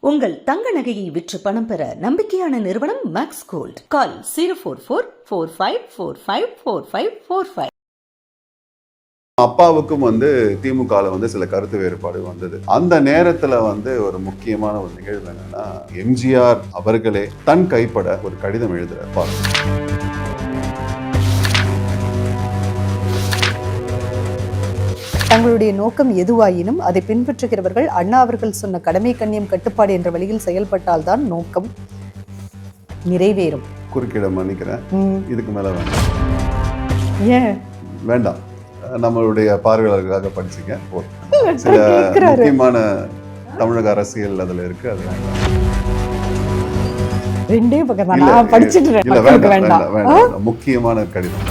உங்கள் தங்க நகையை விற்று பணம் பெற நம்பிக்கையான நிறுவனம் மேக்ஸ் கோல்ட். கால் 04445454545. அப்பாவுக்கும் திமுகவில் சில கருத்து வேறுபாடு வந்தது. அந்த நேரத்தில் ஒரு முக்கியமான ஒரு நிகழ்வு என்னன்னா, எம்ஜிஆர் அவர்களே தன் கைப்பட ஒரு கடிதம் எழுதுறார். தங்களுடைய நோக்கம் எதுவாயினும் அதை பின்பற்றுகிறவர்கள் அண்ணா அவர்கள் சொன்ன கடமை கண்ணியம் கட்டுப்பாடு என்ற வழியில் செயல்பட்டால்தான் நோக்கம் நிறைவேறும். குறுக்கிட மன்னிக்கிறேன், இதுக்கு மேல வேண்டாம். ஏன் வேண்டாம்? நம்மளுடைய பார்வையாளர்களுக்காக படிச்சுங்க. சில முக்கியமான தமிழக அரசியல் அதுல இருக்கு, அது வேண்டாம். ரெண்டே பக்கம் படிச்சுட்டு வேண்டாம். முக்கியமான கடிதம்.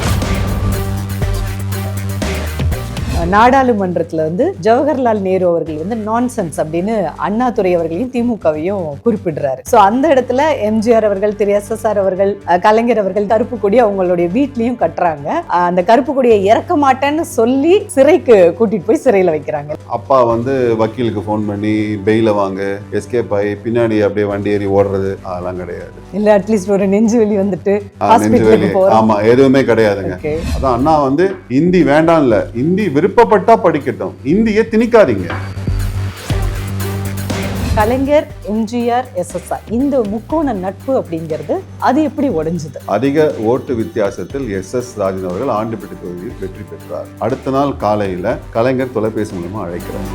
நாடாளுமன்றத்தில் ஜவஹர்லால் நேரு அவர்கள் நான்சென்ஸ் அப்படின்னு அண்ணாதுரை அவர்களையும் திமுகவையும் குறிப்பிடுறாரு. ஸோ அந்த இடத்துல எம்ஜிஆர் அவர்கள், திரு SSR அவர்கள், கலைஞர் அவர்கள் கருப்பு கொடி அவங்களுடைய வீட்லயும் கட்டுறாங்க. அந்த கருப்பு கொடியை இறக்க மாட்டேன்னு சொல்லி சிறைக்கு கூட்டிட்டு போய் சிறையில வைக்கிறாங்க. அப்பா வக்கீலுக்கு ஃபோன் பண்ணி பெயில வாங்க, எஸ்கேப் ஆகி பின்னாடி அப்படியே வண்டி ஏறி ஓடுறது அதெல்லாம் கிடையாது. இல்ல அட்லீஸ்ட் ஒரு நெஞ்சு வலி ஆமா, எதுவுமே கிடையாதுங்க. அதான் அண்ணா இந்தி வேண்டாம் இல்ல, இந்தி விருப்பப்பட்டா படிக்கட்டும், இந்தியை திணிக்காதீங்க. கலைஞர், எம்ஜிஆர், SSR இந்த முக்கோண நட்பு அப்படிங்கிறது அது எப்படி உடைஞ்சது? அதிக ஓட்டு வித்தியாசத்தில் SS ராஜன் அவர்கள் ஆண்டிப்பட்டி தொகுதியில் வெற்றி பெற்றார். அடுத்த நாள் காலையில கலைஞர் தொலைபேசி மூலமா அழைக்கிறார்.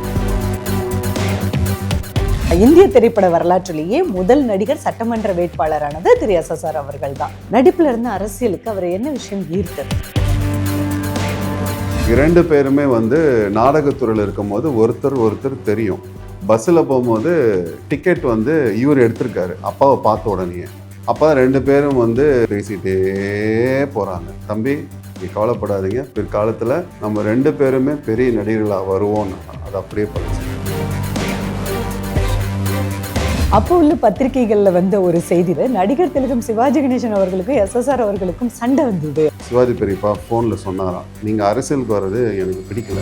இந்திய திரைப்பட வரலாற்றிலேயே முதல் நடிகர் சட்டமன்ற வேட்பாளரானது திரு SSR அவர்கள் தான். நடிப்புல இருந்து அரசியலுக்கு அவர் என்ன விஷயம் ஈர்த்தது? இரண்டு பேருமே நாடகத்துறையில் இருக்கும் போது ஒருத்தர் தெரியும். பஸ்ஸில் போகும்போது டிக்கெட் இவர் எடுத்திருக்காரு அப்பாவை பார்த்த உடனே. அப்போ ரெண்டு பேரும் பேசிகிட்டே போகிறாங்க. தம்பி, நீ கவலைப்படாதீங்க, பிற்காலத்தில் நம்ம ரெண்டு பேருமே பெரிய நடிகர்களாக வருவோம்னு. அது அப்படியே படிச்சு. அப்போ உள்ள பத்திரிகைகள்ல ஒரு செய்தி, நடிகர் திலகம் சிவாஜி கணேசன் அவர்களுக்கும் SSR அவர்களுக்கும் சண்டை வந்தது. சிவாஜி பெரியப்பா போன்ல சொன்னாராம், நீங்க அரசியலுக்கு வர்றது எனக்கு பிடிக்கல.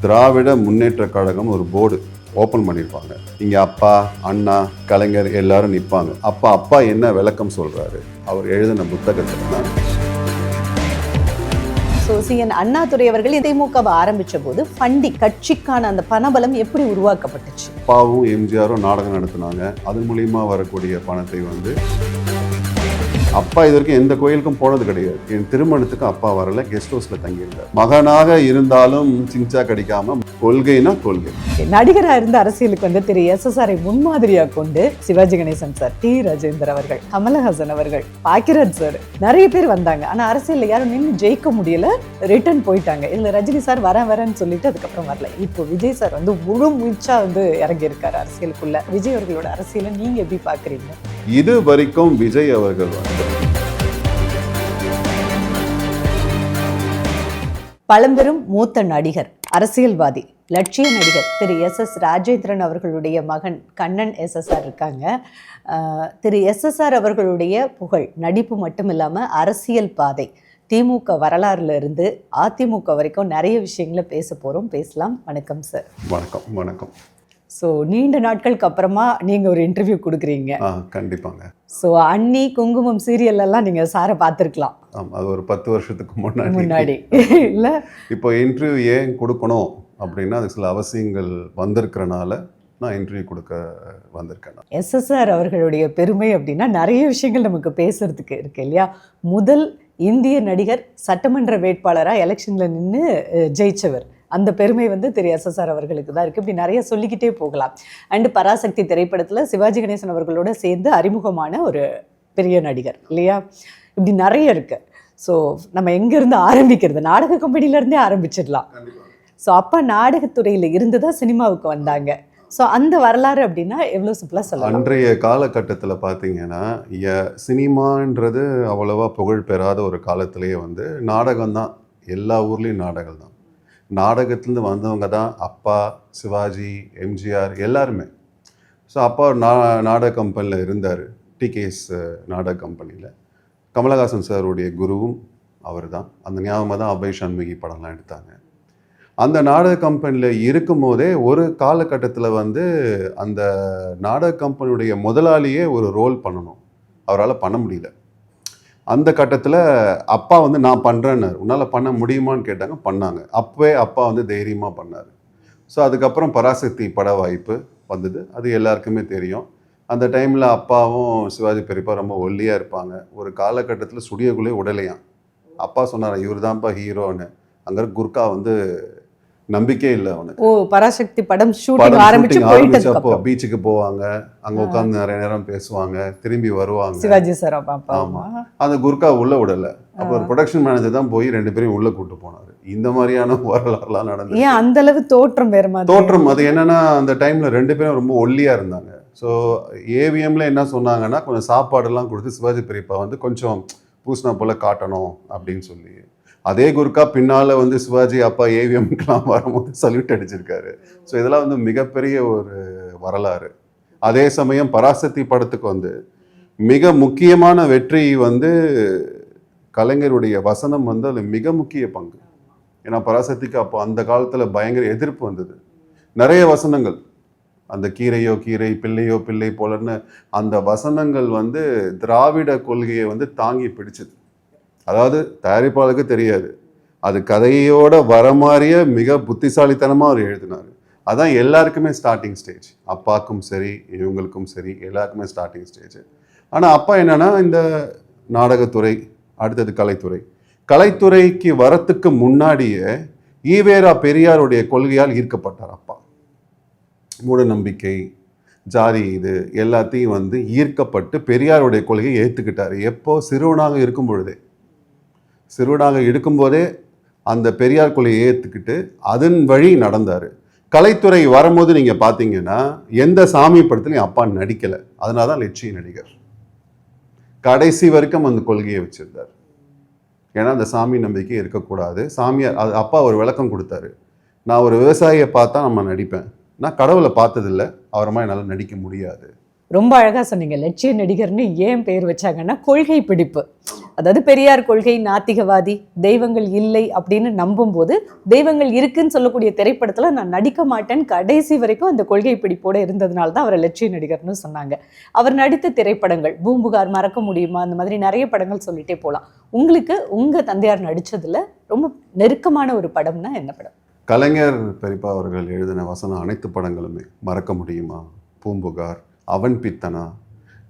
திராவிட முன்னேற்ற கழகம் ஒரு போர்டு ஓபன் பண்ணிருப்பாங்க. இங்க அப்பா, அண்ணா, கலைஞர் எல்லாரும் நிற்பாங்க. அப்பா என்ன விளக்கம் சொல்றாரு அவர் எழுதின புத்தகத்துல. CN அண்ணாதுரை அவர்கள் திமுகவை ஆரம்பிச்ச போது ஃபண்டிங், கட்சிக்கான அந்த பணபலம் எப்படி உருவாக்கப்பட்டுச்சு? அப்பாவும் எம்ஜிஆரும் நாடகம் நடத்தினாங்க. அதன் மூலியமா வரக்கூடிய பணத்தை அப்பா இது வரைக்கும் எந்த கோயிலுக்கும் போனது கிடையாது. என் திருமணத்துக்கு அப்பா வரல, கெஸ்ட் ஹவுஸ்ல தங்கியிருந்தார். மகனாக இருந்தாலும் சிங்சா கடிக்காம கொள்கைனா கொள்கை. நடிகரா இருந்த அரசியலுக்கு திரு SSR முன்மாதிரியா கொண்டு சிவாஜி கணேசன் சார், டி ராஜேந்தர் அவர்கள், கமலஹாசன் அவர்கள், பாக்கியராஜ் சார் நிறைய பேர் வந்தாங்க. ஆனா அரசியல்ல யாரும் நின்று ஜெயிக்க முடியல, ரிட்டர்ன் போயிட்டாங்க. இதுல ரஜினி சார் வரேன்னு சொல்லிட்டு அதுக்கப்புறம் வரல. இப்போ விஜய் சார் முழு மூச்சா இறங்கி இருக்காரு அரசியலுக்குள்ள. விஜய் அவர்களோட அரசியலை நீங்க எப்படி பாக்குறீங்க? இது வரைக்கும் விஜய் அவர்கள் பழம்பெரும் மூத்த நடிகர், அரசியல்வாதி, லட்சிய நடிகர் திரு SS ராஜேந்திரன் அவர்களுடைய மகன் கண்ணன் SSR இருக்காங்க. திரு SSR அவர்களுடைய புகழ் நடிப்பு மட்டும் இல்லாமல் அரசியல் பாதை, திமுக வரலாறுல இருந்து அதிமுக வரைக்கும் நிறைய விஷயங்களை பேச போகிறோம். பேசலாம். வணக்கம் சார். வணக்கம். வணக்கம். ஸோ நீண்ட நாட்களுக்கு அப்புறமா நீங்கள் ஒரு இன்டர்வியூ கொடுக்குறீங்க. கண்டிப்பாங்க. ஸோ அன்னி, குங்குமம் சீரியல் எல்லாம் நீங்கள் சாரை பார்த்துருக்கலாம். அது ஒரு 10 வருஷத்துக்கு முன்னாடி இல்லை. இப்போ இன்டர்வியூ ஏன் கொடுக்கணும் அப்படின்னா அது சில அவசியங்கள் வந்திருக்கிறனால நான் இன்டர்வியூ கொடுக்க வந்திருக்கேன். SSR அவர்களுடைய பெருமை அப்படின்னா நிறைய விஷயங்கள் நமக்கு பேசுறதுக்கு இருக்கு இல்லையா? முதல் இந்திய நடிகர் சட்டமன்ற வேட்பாளராக எலெக்ஷனில் நின்று ஜெயிச்சவர், அந்த பெருமை திரு SSR அவர்களுக்கு தான் இருக்குது. இப்படி நிறைய சொல்லிக்கிட்டே போகலாம். அண்டு பராசக்தி திரைப்படத்தில் சிவாஜி கணேசன் அவர்களோட சேர்ந்து அறிமுகமான ஒரு பெரிய நடிகர் இல்லையா? இப்படி நிறைய இருக்குது. ஸோ நம்ம எங்கேருந்து ஆரம்பிக்கிறது? நாடக கம்பெனிலேருந்தே ஆரம்பிச்சிடலாம். ஸோ அப்போ நாடகத்துறையில் இருந்து தான் சினிமாவுக்கு வந்தாங்க. ஸோ அந்த வரலாறு அப்படின்னா எவ்வளோ சிம்பிளாக சொல்லலாம்? அன்றைய காலகட்டத்தில் பார்த்தீங்கன்னா சினிமான்றது அவ்வளோவா புகழ் பெறாத ஒரு காலத்திலேயே நாடகம் தான், எல்லா ஊர்லேயும் நாடகம் தான். நாடகத்துலேருந்து வந்தவங்க தான் அப்பா, சிவாஜி, எம்ஜிஆர் எல்லாருமே. ஸோ அப்பா நாடக கம்பெனியில் இருந்தார், TKS நாடக கம்பெனியில். கமலஹாசன் சாருடைய குருவும் அவர் தான். அந்த ஞாபகமாக தான் அபய் சண்முகி படம்லாம் எடுத்தாங்க. அந்த நாடக கம்பெனியில் இருக்கும் போதே ஒரு காலகட்டத்தில் வந்து அந்த நாடக கம்பெனியுடைய முதலாளியே ஒரு ரோல் பண்ணணும், அவரால் பண்ண முடியல. அந்த கட்டத்தில் அப்பா வந்து நான் பண்ணுறேன்னு, உன்னால் பண்ண முடியுமான்னு கேட்டாங்க, பண்ணாங்க. அப்போவே அப்பா வந்து தைரியமாக பண்ணார். ஸோ அதுக்கப்புறம் பராசக்தி பட வாய்ப்பு வந்தது, அது எல்லாருக்குமே தெரியும். அந்த டைமில் அப்பாவும் சிவாஜி பெரியப்பா ரொம்ப ஒல்லியாக இருப்பாங்க. ஒரு காலகட்டத்தில் ஸ்டுடியோக்குள்ளே உடலையாம். அப்பா சொன்னார், இவர் தான்ப்பா ஹீரோன்னு. அங்கே குர்கா வந்து நம்பிக்கை இல்லை அவனுக்கு. ஓ, பராசக்தி படம் ஷூட்டிங் ஆரம்பிச்சப்போ பீச்சுக்கு போவாங்க, அங்கே உட்காந்து நிறைய நேரம் பேசுவாங்க, திரும்பி வருவாங்க. சிவாஜி சார் ஆமாம், அந்த குர்கா உள்ள விடலை. அப்போ ஒரு ப்ரொடக்ஷன் மேனேஜர் தான் போய் 2 பேரையும் உள்ள கூட்டு போனார். இந்த மாதிரியான வரலாறுலாம் நடந்தது. ஏன் அந்த அளவு தோற்றம் வேற மாதிரி? தோற்றம் அது என்னன்னா, அந்த டைம்ல 2 பேரும் ரொம்ப ஒல்லியா இருந்தாங்க. ஸோ ஏவிஎம்ல என்ன சொன்னாங்கன்னா, கொஞ்சம் சாப்பாடெல்லாம் கொடுத்து சிவாஜி பெரியப்பா வந்து கொஞ்சம் பூசினா போல காட்டணும் அப்படின்னு சொல்லி, அதே குர்கா பின்னால் வந்து சிவாஜி அப்பா ஏவிஎம்க்கெலாம் வரும்போது சல்யூட் அடிச்சிருக்காரு. ஸோ இதெல்லாம் வந்து மிகப்பெரிய ஒரு வரலாறு. அதே சமயம் பராசக்தி படத்துக்கு வந்து மிக முக்கியமான வெற்றி வந்து கலைஞருடைய வசனம் வந்து அது மிக முக்கிய பங்கு. ஏன்னா பராசக்திக்கு அப்போ அந்த காலத்தில் பயங்கர எதிர்ப்பு வந்தது. நிறைய வசனங்கள், அந்த கீரையோ கீரை, பிள்ளையோ பிள்ளை போலன்னு அந்த வசனங்கள் வந்து திராவிட கொள்கையை வந்து தாங்கி பிடிச்சது. அதாவது தயாரிப்பாளருக்கு தெரியாது, அது கதையோட வர மாதிரியே மிக புத்திசாலித்தனமாக அவர் எழுதினார். அதான் எல்லாருக்குமே ஸ்டார்டிங் ஸ்டேஜ், அப்பாவுக்கும் சரி இவங்களுக்கும் சரி எல்லாருக்குமே ஸ்டார்டிங் ஸ்டேஜ். ஆனால் அப்பா என்னன்னா, இந்த நாடகத்துறை, அடுத்தது கலைத்துறை. கலைத்துறைக்கு வரத்துக்கு முன்னாடியே ஈவேரா பெரியாருடைய கொள்கையால் ஈர்க்கப்பட்டார் அப்பா. மூட நம்பிக்கை, ஜாதி, இது எல்லாத்தையும் வந்து ஈர்க்கப்பட்டு பெரியாருடைய கொள்கையை ஏற்றுக்கிட்டார். எப்போ? சிறுவனாக இருக்கும் பொழுதே, சிறுவனாக இருக்கும்போதே அந்த பெரியார் கொள்கையை ஏற்றுக்கிட்டு அதன் வழி நடந்தார். கலைத்துறை வரும்போது நீங்கள் பார்த்தீங்கன்னா எந்த சாமி படத்துலையும் அப்பா நடிக்கலை. அதனால தான் லட்சிய நடிகர். கடைசி வரைக்கும் அந்த கொள்கையை வச்சிருந்தார். ஏன்னா அந்த சாமி நம்பிக்கை இருக்கக்கூடாது. சாமியார் அது அப்பா ஒரு விளக்கம் கொடுத்தாரு. நான் ஒரு விவசாயியை பார்த்தா நம்ம நடிப்பேன், நான் கடவுளை பார்த்ததில்லை, அவரை மாதிரி என்னால் நடிக்க முடியாது. ரொம்ப அழகாக சொன்னீங்க. லட்சிய நடிகர்னு ஏன் பேர் வச்சாங்கன்னா கொள்கை பிடிப்பு. அதாவது பெரியார் கொள்கை நாத்திகவாதி, தெய்வங்கள் இல்லை அப்படின்னு நம்பும்போது தெய்வங்கள் இருக்குன்னு சொல்லக்கூடிய திரைப்படத்தில் நான் நடிக்க மாட்டேன்னு கடைசி வரைக்கும் அந்த கொள்கை பிடிப்போடு இருந்ததுனால தான் அவரை லட்சிய நடிகர்னு சொன்னாங்க. அவர் நடித்த திரைப்படங்கள் பூம்புகார், மறக்க முடியுமா, அந்த மாதிரி நிறைய படங்கள் சொல்லிட்டே போகலாம். உங்களுக்கு உங்கள் தந்தையார் நடித்ததில் ரொம்ப நெருக்கமான ஒரு படம்னா என்ன படம்? கலைஞர் பெரியப்பா அவர்கள் எழுதின வசனம் அனைத்து படங்களுமே, மறக்க முடியுமா, பூம்புகார், அவன் பித்தனா,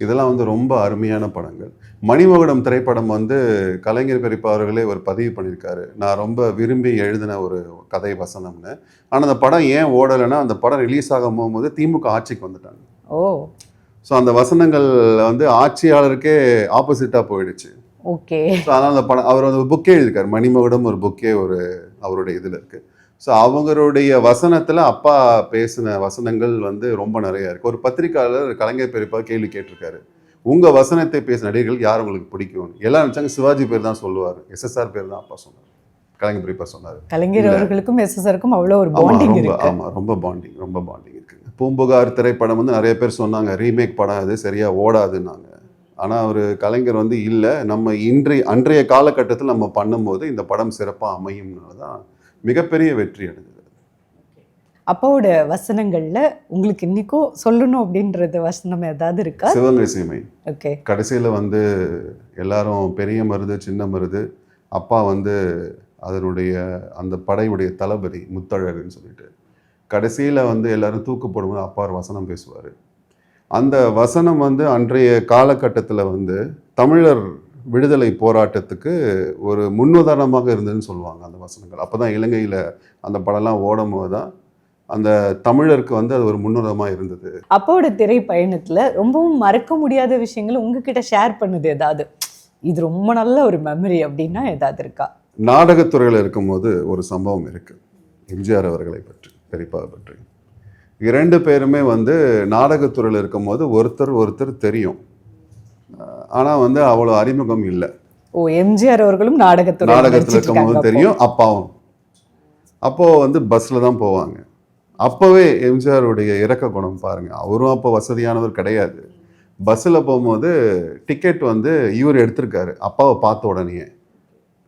இதெல்லாம் வந்து ரொம்ப அருமையான படங்கள். மணிமகுடம் திரைப்படம் வந்து கலைஞர் பெரியப்பா அவர்களே ஒரு பதிவு பண்ணியிருக்காரு, நான் ரொம்ப விரும்பி எழுதின ஒரு கதை வசனம்னு. ஆனால் அந்த படம் ஏன் ஓடலைன்னா, அந்த படம் ரிலீஸ் ஆகும் போகும்போது திமுக ஆட்சிக்கு வந்துட்டாங்க. ஓ, ஸோ அந்த வசனங்கள் வந்து ஆட்சியாளருக்கே ஆப்போசிட்டாக போயிடுச்சு. ஓகே. ஸோ அதனால் அந்த படம், அவர் வந்து புக்கே எழுதியிருக்காரு, மணிமகுடம் ஒரு புக்கே ஒரு அவருடைய இதில் இருக்குது. ஸோ அவங்களுடைய வசனத்தில் அப்பா பேசின வசனங்கள் வந்து ரொம்ப நிறையா இருக்குது. ஒரு பத்திரிக்கையாளர் கலைஞர் பெரியப்பா கேள்வி கேட்டிருக்காரு, உங்கள் வசனத்தை பேசின நடிகர்கள் யார் உங்களுக்கு பிடிக்கும்? எல்லாம் நினச்சாங்க சிவாஜி பேர் தான் சொல்லுவார், எஸ்எஸ்ஆர் பேர் தான் அப்பா சொன்னார், கலைஞர் பெரியப்பா சொன்னார். கலைஞர் அவர்களுக்கும் எஸ்எஸ்ஆருக்கும் அவ்வளோ ஒரு பாண்டிங் இருக்கு. ஆமாம், ரொம்ப பாண்டிங் இருக்குங்க. பூம்புகார் திரைப்படம் வந்து நிறைய பேர் சொன்னாங்க ரீமேக் படம், அது சரியாக ஓடாதுன்னாங்க. ஆனால் அவர் கலைஞர் வந்து இல்லை, நம்ம அன்றைய காலகட்டத்தில் நம்ம பண்ணும்போது இந்த படம் சிறப்பாக அமையும்னால தான் மிகப்பெரிய வெற்றி அடைஞ்சது. அப்பாவோட வசனங்கள்ல உங்களுக்கு இன்னைக்கும் சொல்லணும் அப்படின்றது வசனம் ஏதாவது இருக்கா? சிவகங்கை சீமை. ஓகே. கடைசியில் வந்து எல்லாரும் பெரிய மருது சின்ன மருது, அப்பா வந்து அதனுடைய அந்த படையுடைய தளபதி முத்தழகுன்னு சொல்லிட்டு கடைசியில் வந்து எல்லாரும் தூக்கு போடும்போது அப்பா ஒரு வசனம் பேசுவார். அந்த வசனம் வந்து அன்றைய காலகட்டத்தில் வந்து தமிழர் விடுதலை போராட்டத்துக்கு ஒரு முன்னுதாரணமாக இருந்ததுன்னு சொல்லுவாங்க அந்த வசனங்கள். அப்போ தான் இலங்கையில் அந்த படம்லாம் ஓடும் போது தான் அந்த தமிழருக்கு வந்து அது ஒரு முன்னுதாரணமாக இருந்தது. அப்போட திரை பயணத்தில் ரொம்பவும் மறக்க முடியாத விஷயங்கள் உங்ககிட்ட ஷேர் பண்ணுது ஏதாவது, இது ரொம்ப நல்ல ஒரு மெமரி அப்படின்னா ஏதாவது இருக்கா? நாடகத்துறையில் இருக்கும்போது ஒரு சம்பவம் இருக்குது, எம்ஜிஆர் அவர்களை பற்றி, பெரியப்பாவை பற்றி. 2 பேருமே வந்து நாடகத்துறையில் இருக்கும்போது ஒருத்தர் தெரியும், ஆனால் வந்து அவ்வளோ அறிமுகம் இல்லை. ஓ, எம்ஜிஆர் அவர்களும் நாடகத்தில் இருக்கும்போது தெரியும், அப்பாவும். அப்போது வந்து பஸ்ஸில் தான் போவாங்க. அப்போவே எம்ஜிஆருடைய இறக்க குணம் பாருங்கள், அவரும் அப்போ வசதியானவர் கிடையாது. பஸ்ஸில் போகும்போது டிக்கெட் வந்து இவர் எடுத்திருக்காரு, அப்பாவை பார்த்த உடனே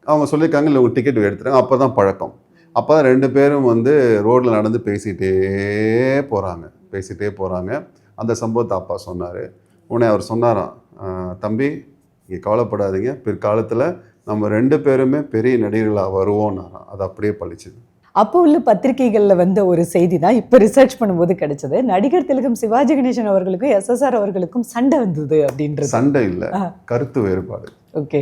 அவங்க சொல்லியிருக்காங்க, இல்லை உங்கள் டிக்கெட் எடுத்துருக்காங்க. அப்போ தான் பழக்கம். அப்போ ரெண்டு பேரும் வந்து ரோட்டில் நடந்து பேசிகிட்டே போகிறாங்க. அந்த சம்பவத்தை அப்பா சொன்னார். உடனே அவர் சொன்னாராம், தம்பி நீங்கள் கவலைப்படாதீங்க, பிற்காலத்தில் நம்ம ரெண்டு பேருமே பெரிய நடிகர்களாக வருவோம்னாராம். அது அப்படியே பழிச்சுது. அப்போ உள்ள பத்திரிகைகளில் வந்த ஒரு செய்தி தான் இப்போ ரிசர்ச் பண்ணும்போது கிடைச்சது. நடிகர் திலகம் சிவாஜி கணேசன் அவர்களுக்கும் SSR அவர்களுக்கும் சண்டை வந்தது அப்படின்றது. சண்டை இல்லை, கருத்து வேறுபாடு. ஓகே,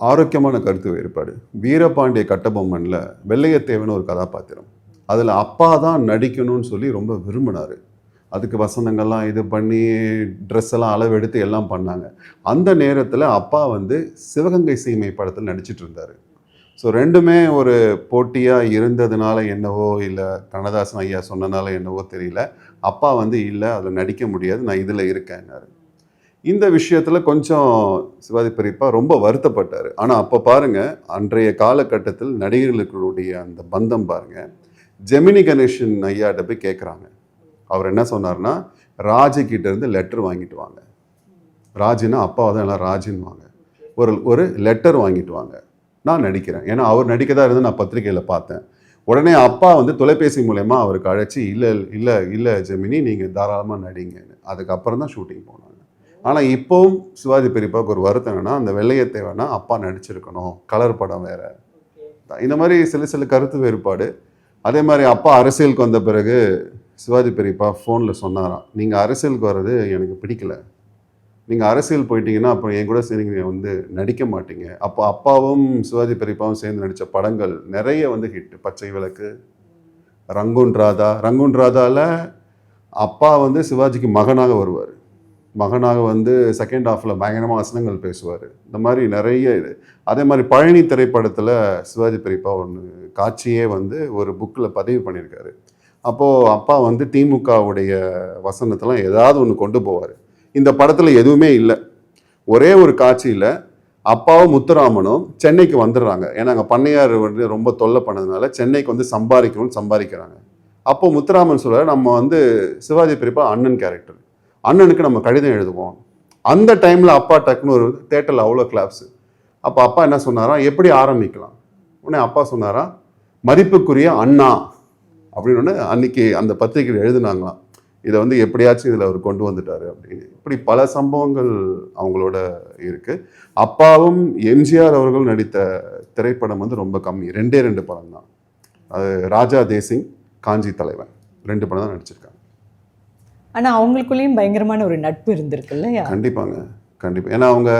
ஆரோக்கியமான கருத்து வேறுபாடு. வீரபாண்டிய கட்டபொம்மனில் வெள்ளையத்தேவன் ஒரு கதாபாத்திரம், அதில் அப்பா தான் நடிக்கணும்னு சொல்லி ரொம்ப விரும்பினார். அதுக்கு வசனங்கள்லாம் இது பண்ணி ட்ரெஸ் எல்லாம் அளவு எடுத்து எல்லாம் பண்ணாங்க. அந்த நேரத்தில் அப்பா வந்து சிவகங்கை சீமை படத்தில் நடிச்சிட்டு இருந்தார். ஸோ ரெண்டுமே ஒரு போட்டியாக இருந்ததுனால என்னவோ, இல்லை கண்ணதாசன் ஐயா சொன்னனால என்னவோ தெரியல, அப்பா வந்து இல்லை அதில் நடிக்க முடியாது, நான் இதில் இருக்கேன்னாரு. இந்த விஷயத்தில் கொஞ்சம் சிவாஜி பெரியப்பா ரொம்ப வருத்தப்பட்டார். ஆனால் அப்போ பாருங்கள், அன்றைய காலகட்டத்தில் நடிகர்களுடைய அந்த பந்தம் பாருங்கள். ஜெமினி கணேசன் ஐயாட்ட போய் கேட்குறாங்க. அவர் என்ன சொன்னார்னா, ராஜுக்கிட்ட இருந்து லெட்டர் வாங்கிட்டு வாங்க. ராஜுன்னா அப்பாவை தான் எல்லாம் ராஜுன்னு வாங்க. ஒரு லெட்டர் வாங்கிட்டு வாங்க, நான் நடிக்கிறேன். ஏன்னா அவர் நடிக்கதான் இருந்து நான் பத்திரிகையில் பார்த்தேன். உடனே அப்பா வந்து தொலைபேசி மூலயமா அவருக்கு அழைச்சி, இல்லை ஜெமினி நீங்கள் தாராளமாக நடிங்கன்னு. அதுக்கப்புறம் தான் ஷூட்டிங் போனாங்க. ஆனால் இப்போவும் சிவாஜி பெரியப்பாவுக்கு ஒரு வருத்தம் என்னன்னா, அந்த வெள்ளையத்தேவனா அப்பா நடிச்சிருக்கணும், கலர் படம் வேற. இந்த மாதிரி சில கருத்து வேறுபாடு. அதே மாதிரி அப்பா அரசியலுக்கு வந்த பிறகு சிவாஜி பெரியப்பா ஃபோனில் சொன்னாராம், நீங்கள் அரசியலுக்கு வர்றது எனக்கு பிடிக்கல, நீங்கள் அரசியல் போயிட்டீங்கன்னா அப்புறம் என் கூட சேர்ந்து வந்து நடிக்க மாட்டீங்க. அப்போ அப்பாவும் சிவாஜி பெரியப்பாவும் சேர்ந்து நடித்த படங்கள் நிறைய வந்து ஹிட். பச்சை விளக்கு, ரங்குன் ராதாவில் அப்பா வந்து சிவாஜிக்கு மகனாக வருவார். மகனாக வந்து செகண்ட் ஹாஃபில் பயங்கரமாக வசனங்கள் பேசுவார். இந்த மாதிரி நிறைய இது. அதே மாதிரி பழனி திரைப்படத்தில் சிவாஜி பெரியப்பா ஒன்று காட்சியே வந்து ஒரு புக்கில் பதிவு பண்ணியிருக்காரு. அப்போது அப்பா வந்து திமுகவுடைய வசனத்தெல்லாம் ஏதாவது ஒன்று கொண்டு போவார். இந்த படத்தில் எதுவுமே இல்லை. ஒரே ஒரு காட்சியில் அப்பாவும் முத்துராமனும் சென்னைக்கு வந்துடுறாங்க. ஏன்னா அங்கே பண்ணையார் வந்து ரொம்ப தொல்லை பண்ணதுனால சென்னைக்கு வந்து சம்பாதிக்கிறாங்க. அப்போ முத்துராமன் சொல்கிறார், நம்ம வந்து சிவாஜி பெரியப்பா அண்ணன் கேரக்டர், அண்ணனுக்கு நம்ம கடிதம் எழுதுவோம். அந்த டைமில் அப்பா டக்குன்னு ஒரு தேட்டரில் அவ்வளோ கிளாப்ஸு. அப்போ அப்பா என்ன சொன்னாரா, எப்படி ஆரம்பிக்கலாம்? உடனே அப்பா சொன்னாரா, மதிப்புக்குரிய அண்ணா அப்படின்னு அன்னைக்கு அந்த பத்திரிகையில் எழுதுனாங்களாம். இதை வந்து எப்படியாச்சும் இதில் அவர் கொண்டு வந்துட்டார் அப்படின்னு. இப்படி பல சம்பவங்கள் அவங்களோட இருக்குது. அப்பாவும் எம்ஜிஆர் அவர்கள் நடித்த திரைப்படம் வந்து ரொம்ப கம்மி, 2 படம் தான். அது ராஜா தேசிங், காஞ்சி தலைவன், 2 படம் தான் நடிச்சிருக்காங்க. ஆனால் அவங்களுக்குள்ளேயும் பயங்கரமான ஒரு நட்பு இருந்திருக்கு இல்லையா? கண்டிப்பாக. ஏன்னா அவங்க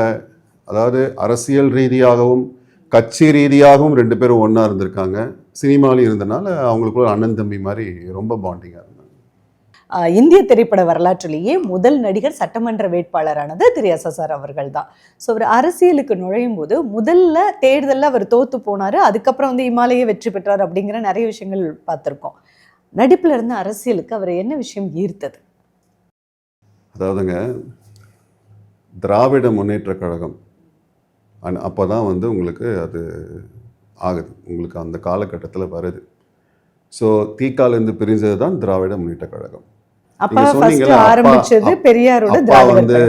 அதாவது அரசியல் ரீதியாகவும் கட்சி ரீதியாகவும் 2 பேரும் ஒன்றா இருந்திருக்காங்க. சினிமாலையும் இருந்தனால அவங்களுக்குள்ள அண்ணன் தம்பி மாதிரி ரொம்ப பாண்டிங்காக இருந்தாங்க. இந்திய திரைப்பட வரலாற்றிலேயே முதல் நடிகர் சட்டமன்ற வேட்பாளரானது திரு SSR அவர்கள் தான். ஸோ அவர் அரசியலுக்கு நுழையும் போது முதல்ல தேர்தலில் அவர் தோற்று போனார். அதுக்கப்புறம் வந்து இமாலய வெற்றி பெற்றார் அப்படிங்கிற நிறைய விஷயங்கள் பார்த்துருக்கோம். நடிப்பில் இருந்து அரசியலுக்கு அவர் என்ன விஷயம் ஈர்த்தது? அதாவதுங்க, திராவிட முன்னேற்ற கழகம் அப்போ தான் வந்து உங்களுக்கு அது ஆகுது, உங்களுக்கு அந்த காலகட்டத்தில் வருது. ஸோ தீக்காலேருந்து பிரிஞ்சது தான் திராவிட முன்னேற்ற கழகம். அப்பா ஆரம்பிச்சது பெரியாரோட வந்து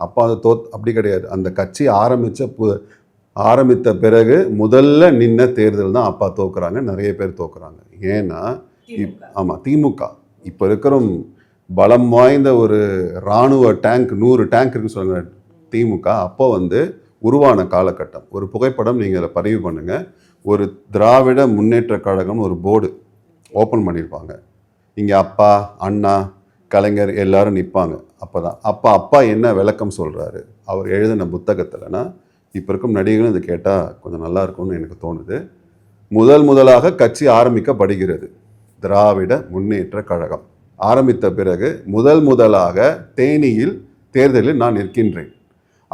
அப்பா வந்து அப்படி கிடையாது. அந்த கட்சி ஆரம்பித்த பிறகு முதல்ல நின்ன தேர்தல் தான் அப்பா தோக்குறாங்க. நிறைய பேர் தோக்குறாங்க. ஏன்னா ஆமாம், திமுக இப்போ இருக்கிற பலம் வாய்ந்த ஒரு இராணுவ டேங்க், 100 டேங்க் இருக்குன்னு சொல்லுங்க திமுக. அப்போ வந்து உருவான காலகட்டம். ஒரு புகைப்படம் நீங்கள் அதை பதிவு பண்ணுங்கள். ஒரு திராவிட முன்னேற்ற கழகம் ஒரு போர்டு ஓப்பன் பண்ணியிருப்பாங்க. இங்கே அப்பா, அண்ணா, கலைஞர் எல்லாரும் நிற்பாங்க. அப்பா என்ன விளக்கம் சொல்கிறாரு அவர் எழுதின புத்தகத்தில்னா, இப்போ இருக்கும் நடிகர்களும் இதை கேட்டால் கொஞ்சம் நல்லா இருக்கும்னு எனக்கு தோணுது. முதலாக கட்சி ஆரம்பிக்கப்படுகிறது. திராவிட முன்னேற்ற கழகம் ஆரம்பித்த பிறகு முதலாக தேனியில் தேர்தலில் நான் நிற்கின்றேன்.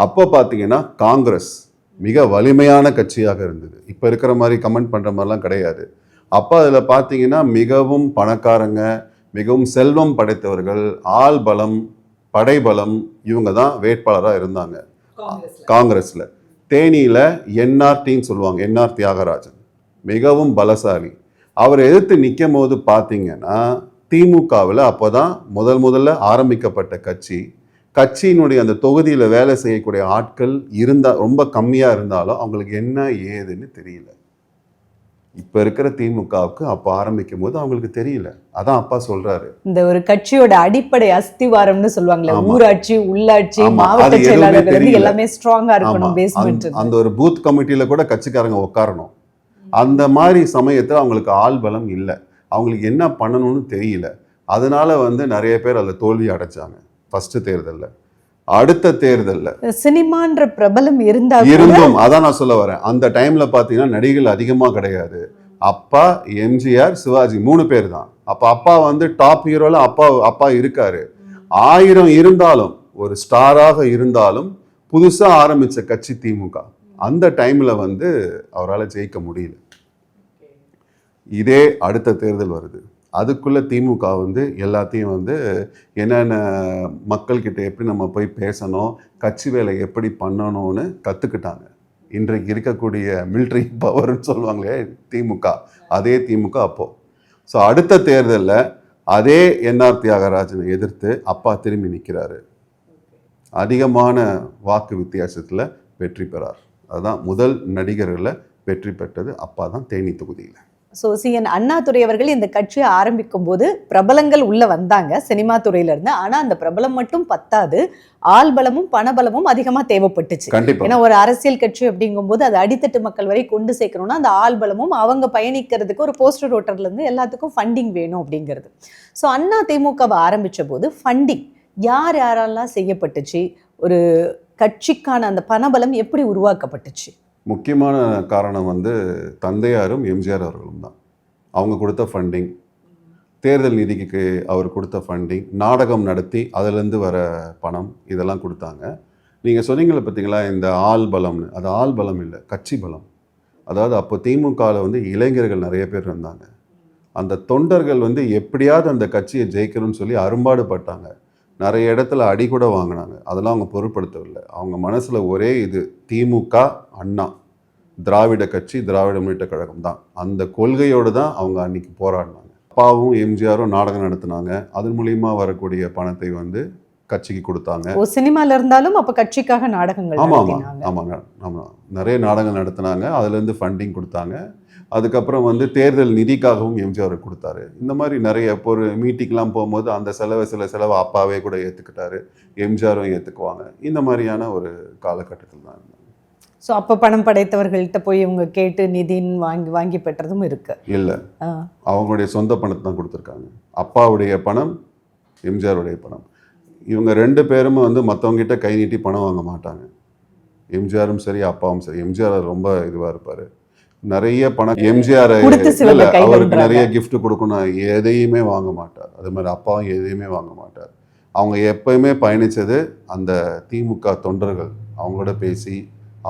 அப்போ பார்த்தீங்கன்னா காங்கிரஸ் மிக வலிமையான கட்சியாக இருந்தது. இப்போ இருக்கிற மாதிரி கமெண்ட் பண்ணுற மாதிரிலாம் கிடையாது. அப்போ அதில் பார்த்தீங்கன்னா மிகவும் பணக்காரங்க, மிகவும் செல்வம் படைத்தவர்கள், ஆள் பலம், படைபலம், இவங்க தான் வேட்பாளராக இருந்தாங்க காங்கிரஸில். தேனியில் என்ஆர்டின்னு சொல்லுவாங்க, என்ஆர் தியாகராஜன், மிகவும் பலசாலி. அவர் எதிர்த்து நிற்கும் போது பார்த்தீங்கன்னா திமுகவில் அப்போ தான் முதல்ல ஆரம்பிக்கப்பட்ட கட்சியினுடைய அந்த தொகுதியில் வேலை செய்யக்கூடிய ஆட்கள் ரொம்ப கம்மியாக இருந்தாலும் அவங்களுக்கு என்ன ஏதுன்னு தெரியல. இப்போ இருக்கிற திமுகவுக்கு அப்போ ஆரம்பிக்கும் போது அவங்களுக்கு தெரியல. அதான் அப்பா சொல்றாரு. இந்த ஒரு கட்சியோட அடிப்படை அஸ்திவாரம்னு சொல்லுவாங்களே, ஆமா. ஊராட்சி, உள்ளாட்சி, ஆமா, மாவட்ட அது எதுவுமே செயலாளர்கள் வந்து தெரியல. எல்லாமே ஸ்ட்ராங்கா ஆமா, இருக்கணும் பேஸ்மெண்ட். அந்த ஒரு பூத் கமிட்டியில கூட கட்சிக்காரங்க உட்காரணும். அந்த மாதிரி சமயத்துல அவங்களுக்கு ஆள் பலம் இல்லை. அவங்களுக்கு என்ன பண்ணணும்னு தெரியல. அதனால வந்து நிறைய பேர் அதில் தோல்வி அடைச்சாங்க ஃபர்ஸ்ட் தேர்தல்ல. அடுத்த தேர்தல்ல சினிமான்ற பிரபலம் இருந்தும் அதான் நான் சொல்ல வரேன். அந்த டைம்ல பாத்தீங்கன்னா நடிகைகள் அதிகமா கிடையாது. அப்பா, எம்ஜிஆர், சிவாஜி 3 பேர் தான். அப்ப அப்பா வந்து டாப் ஹீரோல அப்பா இருக்காரு. 1000 இருந்தாலும், ஒரு ஸ்டாராக இருந்தாலும் புதுசா ஆரம்பிச்ச கட்சி திமுக. அந்த டைம்ல வந்து அவரால் ஜெயிக்க முடியல. இதே அடுத்த தேர்தல் வருது. அதுக்குள்ள திமுக வந்து எல்லாத்தையும் வந்து என்னென்ன மக்கள்கிட்ட எப்படி நம்ம போய் பேசணும், கட்சி வேலை எப்படி பண்ணணும்னு கற்றுக்கிட்டாங்க. இன்றைக்கு இருக்கக்கூடிய மிலிட்ரி பவர்னு சொல்லுவாங்களே திமுக, அதே திமுக அப்போ. ஸோ அடுத்த தேர்தலில் அதே என்ஆர் தியாகராஜனை எதிர்த்து அப்பா திரும்பி நிற்கிறாரு. அதிகமான வாக்கு வித்தியாசத்தில் வெற்றி பெறார். அதுதான் முதல் நடிகர்களில் வெற்றி பெற்றது அப்பா தான், தேனி தொகுதியில். ஸோ சிஎன் அண்ணாதுரை அவர்கள் இந்த கட்சியை ஆரம்பிக்கும் போது பிரபலங்கள் உள்ள வந்தாங்க சினிமா துறையில இருந்து. ஆனா அந்த பிரபலம் மட்டும் பத்தாது, ஆள் பலமும் பணபலமும் அதிகமா தேவைப்பட்டுச்சு. கண்டிப்பா. ஏன்னா ஒரு அரசியல் கட்சி அப்படிங்கும் போது அது அடித்தட்டு மக்கள் வரை கொண்டு சேர்க்கணும்னா அந்த ஆள் பலமும் அவங்க பயணிக்கிறதுக்கு ஒரு போஸ்டர் ஓட்டர்ல இருந்து எல்லாத்துக்கும் ஃபண்டிங் வேணும் அப்படிங்கிறது. ஸோ அண்ணா திமுகவை ஆரம்பிச்ச போது ஃபண்டிங் யாரெல்லாம் செய்யப்பட்டுச்சு, ஒரு கட்சிக்கான அந்த பணபலம் எப்படி உருவாக்கப்பட்டுச்சு? முக்கியமான காரணம் வந்து தந்தையாரும் எம்ஜிஆர் அவர்களும் தான். அவங்க கொடுத்த ஃபண்டிங், தேர்தல் நிதிக்கு அவர் கொடுத்த ஃபண்டிங், நாடகம் நடத்தி அதிலேருந்து வர பணம், இதெல்லாம் கொடுத்தாங்க. நீங்கள் சொன்னீங்களே பார்த்தீங்களா இந்த ஆள் பலம்னு, அது ஆள் பலம் இல்லை, கட்சி பலம். அதாவது அப்போ திமுகவில் வந்து இளைஞர்கள் நிறைய பேர் இருந்தாங்க. அந்த தொண்டர்கள் வந்து எப்படியாவது அந்த கட்சியை ஜெயிக்கணும்னு சொல்லி அரும்பாடுபட்டாங்க. நிறைய இடத்துல அடி கூட வாங்கினாங்க. அதெல்லாம் அவங்க பொருட்படுத்தவில்லை. அவங்க மனசில் ஒரே இது, திமுக, அண்ணா, திராவிட கட்சி, திராவிட முன்னேற்ற கழகம் தான். அந்த கொள்கையோடு தான் அவங்க அன்னைக்கு போராடினாங்க. அப்பாவும் எம்ஜிஆரும் நாடகம் நடத்தினாங்க. அதன் மூலியமா வரக்கூடிய பணத்தை வந்து கட்சிக்கு கொடுத்தாங்க. சினிமால இருந்தாலும் அப்ப கட்சிக்காக நாடகங்கள் ஆமாம், நிறைய நாடகங்கள் நடத்தினாங்க. அதுலேருந்து ஃபண்டிங் கொடுத்தாங்க. அதுக்கப்புறம் வந்து தேர்தல் நிதிக்காகவும் எம்ஜிஆர் கொடுத்தாரு. இந்த மாதிரி நிறைய இப்போ ஒரு மீட்டிங்லாம் போகும்போது அந்த சில செலவை அப்பாவே கூட ஏற்றுக்கிட்டாரு, எம்ஜிஆரும் ஏற்றுக்குவாங்க. இந்த மாதிரியான ஒரு காலகட்டத்தில் தான் இருந்தாங்க. ஸோ அப்போ பணம் படைத்தவர்கள்ட்ட போய் இவங்க கேட்டு நிதின்னு வாங்கி பெற்றதும் இருக்கு இல்லை, அவங்களுடைய சொந்த பணத்தை தான் கொடுத்துருக்காங்க. அப்பாவுடைய பணம், எம்ஜிஆருடைய பணம். இவங்க 2 பேரும் வந்து மற்றவங்ககிட்ட கை நீட்டி பணம் வாங்க மாட்டாங்க. எம்ஜிஆரும் சரி, அப்பாவும் சரி. எம்ஜிஆர் ரொம்ப இதுவாக இருப்பார். நிறைய பணம் எம்ஜிஆர் அவருக்கு நிறைய கிஃப்ட் கொடுக்கணும், எதையுமே வாங்க மாட்டார். அது மாதிரி அப்பாவும் எதையுமே வாங்க மாட்டார். அவங்க எப்பயுமே பயணித்தது அந்த திமுக தொண்டர்கள், அவங்களோட பேசி,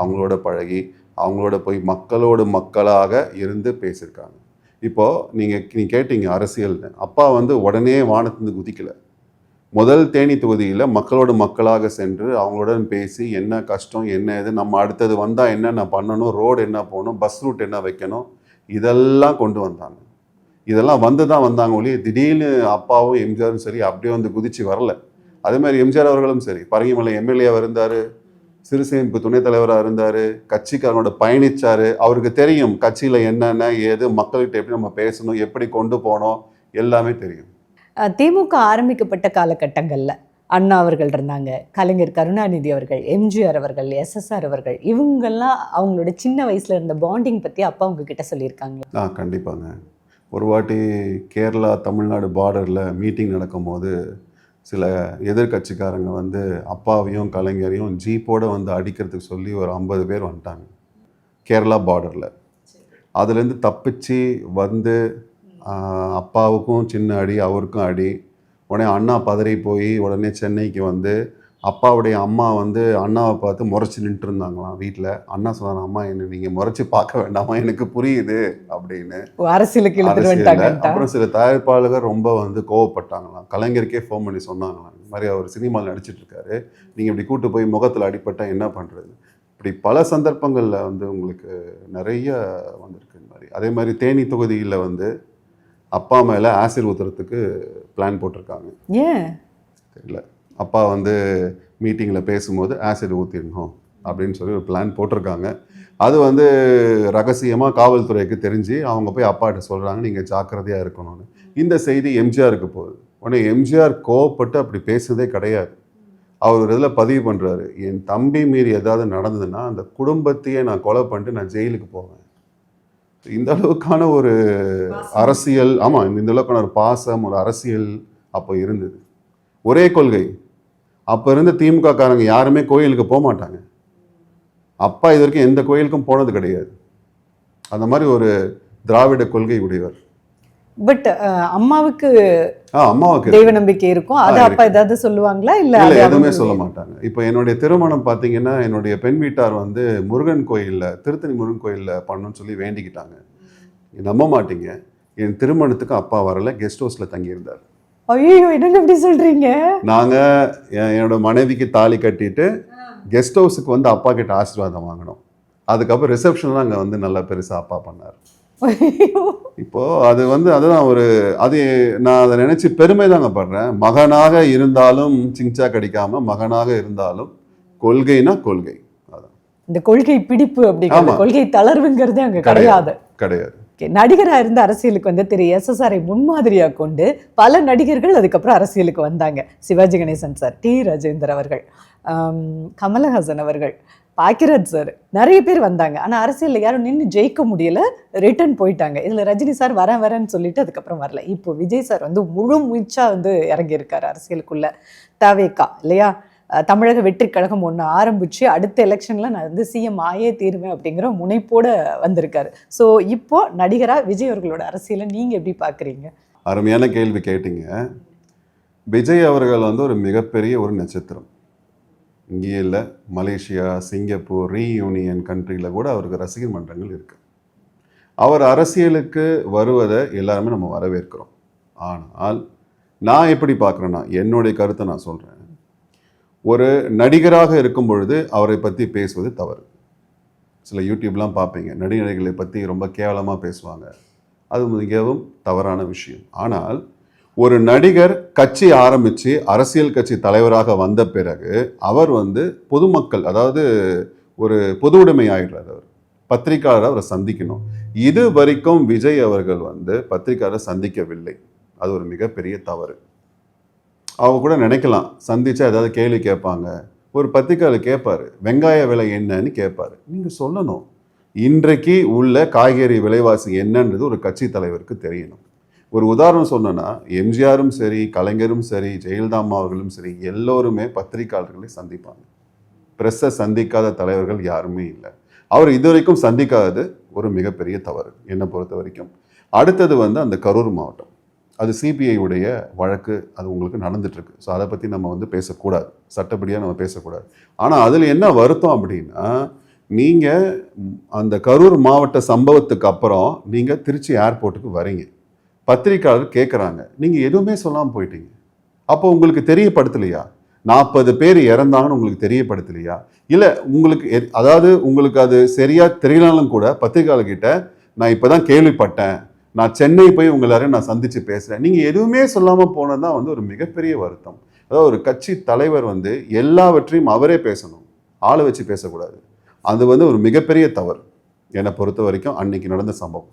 அவங்களோட பழகி, அவங்களோட போய் மக்களோடு மக்களாக இருந்து பேசியிருக்காங்க. இப்போது நீங்கள் கேட்டீங்க அரசியல்னு, அப்பா வந்து உடனே வானத்துலேருந்து குதிக்கலை. முதல் தேனி தொகுதியில் மக்களோடு மக்களாக சென்று அவங்களுடன் பேசி என்ன கஷ்டம், என்ன இது, நம்ம அடுத்தது வந்தால் என்னென்ன பண்ணணும், ரோடு என்ன போகணும், பஸ் ரூட் என்ன வைக்கணும், இதெல்லாம் கொண்டு வந்தாங்க. இதெல்லாம் வந்தாங்க ஒழிய திடீர்னு அப்பாவும் எம்ஜிஆரும் சரி அப்படியே வந்து குதிச்சு வரல. அதே மாதிரி எம்ஜிஆர் அவர்களும் சரி பரங்கிமலை எம்எல்ஏவாக இருந்தார், சிறுசேமிப்பு துணைத் தலைவராக இருந்தார், கட்சிக்காரங்களோட பயணிச்சார். அவருக்கு தெரியும் கட்சியில் என்னென்ன ஏது, மக்கள்கிட்ட எப்படி நம்ம பேசணும், எப்படி கொண்டு போனோம், எல்லாமே தெரியும். திமுக ஆரம்பிக்கப்பட்ட காலகட்டங்களில் அண்ணா அவர்கள் இருந்தாங்க, கலைஞர் கருணாநிதி அவர்கள், எம்ஜிஆர் அவர்கள், எஸ்எஸ்ஆர் அவர்கள், இவங்கெல்லாம் அவங்களோட சின்ன வயசுல இருந்த பாண்டிங் பற்றி அப்பா உங்ககிட்ட சொல்லியிருக்காங்க? கண்டிப்பாங்க. ஒரு வாட்டி கேரளா தமிழ்நாடு பார்டரில் மீட்டிங் நடக்கும்போது சில எதிர்கட்சிக்காரங்க வந்து அப்பாவையும் கலைஞரையும் ஜீப்போடு வந்து அடிக்கிறதுக்கு சொல்லி ஒரு 50 பேர் வந்துட்டாங்க கேரளா பார்டரில். அதுலேருந்து தப்பிச்சு வந்து அப்பாவுக்கும் சின்ன அடி, அவருக்கும் அடி. உடனே அண்ணா பதறி போய் உடனே சென்னைக்கு வந்து அப்பாவுடைய அம்மா வந்து அண்ணாவை பார்த்து முறைச்சி நின்றுட்டு இருந்தாங்களாம் வீட்டில். அண்ணா சொன்னாங்க, அம்மா என்ன நீங்கள் முறைச்சி பார்க்க வேண்டாமா, எனக்கு புரியுது அப்படின்னு. அரசியலுக்கு. அப்புறம் சில தயாரிப்பாளர்கள் ரொம்ப வந்து கோவப்பட்டாங்களாம். கலைஞருக்கே ஃபோன் பண்ணி சொன்னாங்களாம், இந்த மாதிரி அவர் சினிமாவில் நடிச்சிட்டு இருக்காரு, நீங்கள் இப்படி கூட்டு போய் முகத்தில் அடிப்பட்டால் என்ன பண்ணுறது. இப்படி பல சந்தர்ப்பங்களில் வந்து உங்களுக்கு நிறைய வந்திருக்கு இந்த மாதிரி. அதே மாதிரி தேனி தொகுதியில் வந்து அப்பா மேலே ஆசிட் ஊற்றுறதுக்கு பிளான் போட்டிருக்காங்க. ஏன் தெரியல. அப்பா வந்து மீட்டிங்கில் பேசும்போது ஆசிட் ஊற்றிடணும் அப்படின்னு சொல்லி ஒரு பிளான் போட்டிருக்காங்க. அது வந்து ரகசியமாக காவல்துறைக்கு தெரிஞ்சு அவங்க போய் அப்பாட்ட சொல்கிறாங்க, நீங்கள் ஜாக்கிரதையாக இருக்கணும்னு. இந்த செய்தி எம்ஜிஆருக்கு போகுது. உடனே எம்ஜிஆர் கோவப்பட்டு அப்படி பேசுனதே கிடையாது. அவர் ஒரு இதில் பதிவு பண்ணுறாரு, என் தம்பி மீறி ஏதாவது நடந்ததுன்னா அந்த குடும்பத்தையே நான் கொலை பண்ணிட்டு நான் ஜெயிலுக்கு போவேன். இந்த அளவுக்கான ஒரு அரசியல், ஆமாம், இந்த அளவுக்கான ஒரு பாசம், ஒரு அரசியல் அப்போ இருந்தது. ஒரே கொள்கை. அப்போ இருந்த திமுக காரங்க யாருமே கோயிலுக்கு போக மாட்டாங்க. அப்பா இது வரைக்கும் எந்த கோயிலுக்கும் போனது கிடையாது. அந்த மாதிரி ஒரு திராவிட கொள்கை உடையவர். பட் அம்மாவுக்கு அம்மாவுக்கு தெய்வ நம்பிக்கை இருக்கும். அது அப்பா ஏதாவது சொல்லுவாங்களா? இல்ல எதுவுமே சொல்ல மாட்டாங்க. இப்போ என்னுடைய திருமணம் பார்த்தீங்கன்னா, என்னுடைய பெண் வீட்டார் வந்து முருகன் கோயிலில், திருத்தணி முருகன் கோயிலில் பண்ணணும்னு சொல்லி வேண்டிக்கிட்டாங்க. நம்ப மாட்டீங்க, என் திருமணத்துக்கு அப்பா வரல, கெஸ்ட் ஹவுஸில் தங்கியிருந்தார். ஐயோ, என்னங்க இப்படி சொல்றீங்க? நாங்கள் என்னோட மனைவிக்கு தாலி கட்டிட்டு கெஸ்ட் ஹவுஸுக்கு வந்து அப்பா கிட்ட ஆசீர்வாதம் வாங்கினோம். அதுக்கப்புறம் ரிசப்ஷன்லாம் அங்கே வந்து நல்லா பெருசாக அப்பா பண்ணார். இப்போ அது வந்து அதுதான் ஒரு அது நான் அதை நினைச்சு பெருமை தாங்க படுறேன். மகனாக இருந்தாலும் சிங்சா கடிக்காம, மகனாக இருந்தாலும் கொள்கைனா கொள்கை. அதான் இந்த கொள்கை பிடிப்பு அப்படிங்கிற கொள்கை தளர்வுங்கிறது அங்க கிடையாது. நடிகராக இருந்த அரசியலுக்கு வந்து திரு எஸ்எஸ்ஆரை முன்மாதிரியாக கொண்டு பல நடிகர்கள் அதுக்கப்புறம் அரசியலுக்கு வந்தாங்க. சிவாஜி கணேசன் சார், டி ராஜேந்தர் அவர்கள், கமலஹாசன் அவர்கள், பாக்கியராஜ் சார், நிறைய பேர் வந்தாங்க. ஆனால் அரசியலில் யாரும் நின்று ஜெயிக்க முடியல, ரிட்டர்ன் போயிட்டாங்க. இதில் ரஜினி சார் வரேன்னு சொல்லிட்டு அதுக்கப்புறம் வரல. இப்போ விஜய் சார் வந்து முழு மூச்சாக வந்து இறங்கியிருக்காரு அரசியலுக்குள்ள. தவேகா இல்லையா, தமிழக வெற்றி கழகம் ஒன்று ஆரம்பித்து அடுத்த எலெக்ஷனில் நான் வந்து சிஎம் ஆயே தீருவேன் அப்படிங்கிற முனைப்போடு வந்திருக்காரு. ஸோ இப்போ நடிகராக விஜய் அவர்களோட அரசியலை நீங்கள் எப்படி பார்க்குறீங்க? அருமையான கேள்வி கேட்டீங்க. விஜய் அவர்கள் வந்து ஒரு மிகப்பெரிய ஒரு நட்சத்திரம். இங்கேயே இல்லை, மலேசியா, சிங்கப்பூர், ரீயூனியன் கண்ட்ரியில் கூட அவருக்கு ரசிகர் மன்றங்கள் இருக்குது. அவர் அரசியலுக்கு வருவதை எல்லாருமே நம்ம வரவேற்கிறோம். ஆனால் நான் எப்படி பார்க்குறேன்னா, என்னுடைய கருத்தை நான் சொல்கிறேன். ஒரு நடிகராக இருக்கும் பொழுது அவரை பற்றி பேசுவது தவறு. சில யூடியூப்லாம் பார்ப்பீங்க, நடிகர்களை பற்றி ரொம்ப கேவலமாக பேசுவாங்க. அது மிகவும் தவறான விஷயம். ஆனால் ஒரு நடிகர் கட்சி ஆரம்பித்து அரசியல் கட்சி தலைவராக வந்த பிறகு அவர் வந்து பொதுமக்கள், அதாவது ஒரு பொது உடைமை ஆகிடுறார். அவர் பத்திரிகையாளரை அவரை சந்திக்கணும். இது வரைக்கும் விஜய் அவர்கள் வந்து பத்திரிகையாளரை சந்திக்கவில்லை. அது ஒரு மிகப்பெரிய தவறு. அவங்க கூட நினைக்கலாம், சந்திச்சா ஏதாவது கேள்வி கேட்பாங்க. ஒரு பத்திரிகையாளர் கேட்பார், வெங்காய விலை என்னன்னு கேட்பார். நீங்கள் சொல்லணும், இன்றைக்கு உள்ள காய்கறி விலைவாசி என்னன்றது ஒரு கட்சி தலைவருக்கு தெரியணும். ஒரு உதாரணம் சொன்னோன்னா, எம்ஜிஆரும் சரி, கலைஞரும் சரி, ஜெயலலிதா அவர்களும் சரி, எல்லோருமே பத்திரிகையாளர்களை சந்திப்பாங்க. பிரஸ்ஸை சந்திக்காத தலைவர்கள் யாருமே இல்லை. அவர் இதுவரைக்கும் சந்திக்காதது ஒரு மிகப்பெரிய தவறு என்னை பொறுத்த வரைக்கும். அடுத்தது வந்து அந்த கரூர் மாவட்டம், அது சிபிஐ உடைய வழக்கு, அது உங்களுக்கு நடந்துட்டுருக்கு. ஸோ அதை பற்றி நம்ம வந்து பேசக்கூடாது, சட்டப்படியாக நம்ம பேசக்கூடாது. ஆனால் அதில் என்ன வருத்தம் அப்படின்னா, நீங்கள் அந்த கரூர் மாவட்ட சம்பவத்துக்கு அப்புறம் நீங்கள் திருச்சி ஏர்போர்ட்டுக்கு வரீங்க, பத்திரிக்கையாளர் கேட்குறாங்க, நீங்கள் எதுவுமே சொல்லாமல் போயிட்டீங்க. அப்போ உங்களுக்கு தெரியப்படுத்தலையா? 40 பேர் இறந்தாங்கன்னு உங்களுக்கு தெரியப்படுத்தலையா? இல்லை உங்களுக்கு அதாவது உங்களுக்கு அது சரியாக தெரியலாலும் கூட பத்திரிக்கையாளர்கிட்ட நான் இப்போ தான் கேள்விப்பட்டேன், நான் சென்னை போய் உங்களாரையும் நான் சந்தித்து பேசுகிறேன், நீங்கள் எதுவுமே சொல்லாமல் போனது தான் வந்து ஒரு மிகப்பெரிய வருத்தம். அதாவது ஒரு கட்சி தலைவர் வந்து எல்லாவற்றையும் அவரே பேசணும், ஆளை வச்சு பேசக்கூடாது. அது வந்து ஒரு மிகப்பெரிய தவறு என்னை பொறுத்த வரைக்கும் அன்னைக்கு நடந்த சம்பவம்.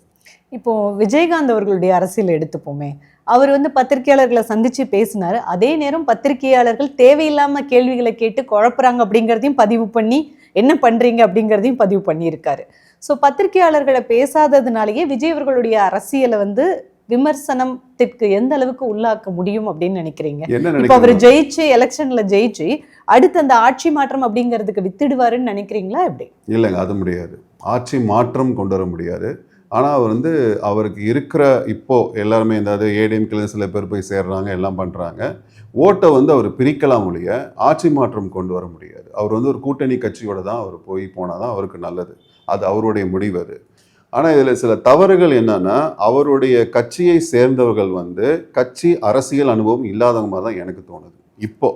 இப்போ விஜயகாந்த் அவர்களுடைய அரசியல் எடுத்துப்போமே, அவர் வந்து பத்திரிகையாளர்களை சந்திச்சு பேசினாரு. அதே நேரம் பத்திரிகையாளர்கள் தேவையில்லாம கேள்விகளை கேட்டு குழப்புறாங்க அப்படிங்கிறதையும் பதிவு பண்ணி, என்ன பண்றீங்க அப்படிங்கிறதையும் பதிவு பண்ணியிருக்காரு. ஸோ பத்திரிகையாளர்களை பேசாததுனாலேயே விஜய் அவர்களுடைய அரசியலை வந்து விமர்சனத்திற்கு எந்த அளவுக்கு உள்ளாக்க முடியும் அப்படின்னு நினைக்கிறீங்க? இப்போ அவர் ஜெயிச்சு, எலெக்ஷன்ல ஜெயிச்சு அடுத்து அந்த ஆட்சி மாற்றம் அப்படிங்கிறதுக்கு வித்துடுவாருன்னு நினைக்கிறீங்களா? எப்படி? இல்லைங்க, அது முடியாது. ஆட்சி மாற்றம் கொண்டு வர முடியாது. ஆனால் அவர் வந்து அவருக்கு இருக்கிற இப்போது எல்லாருமே இந்த ஏடிஎம்கே சில பேர் போய் சேர்றாங்க, எல்லாம் பண்ணுறாங்க. ஓட்டை வந்து அவர் பிரிக்கலாம் ஒழிய ஆட்சி மாற்றம் கொண்டு வர முடியாது. அவர் வந்து ஒரு கூட்டணி கட்சியோட தான் அவர் போனால் தான் அவருக்கு நல்லது. அது அவருடைய முடிவு. அது ஆனால் இதில் சில தவறுகள் என்னன்னா, அவருடைய கட்சியை சேர்ந்தவர்கள் வந்து கட்சி அரசியல் அனுபவம் இல்லாதவங்க தான் எனக்கு தோணுது. இப்போ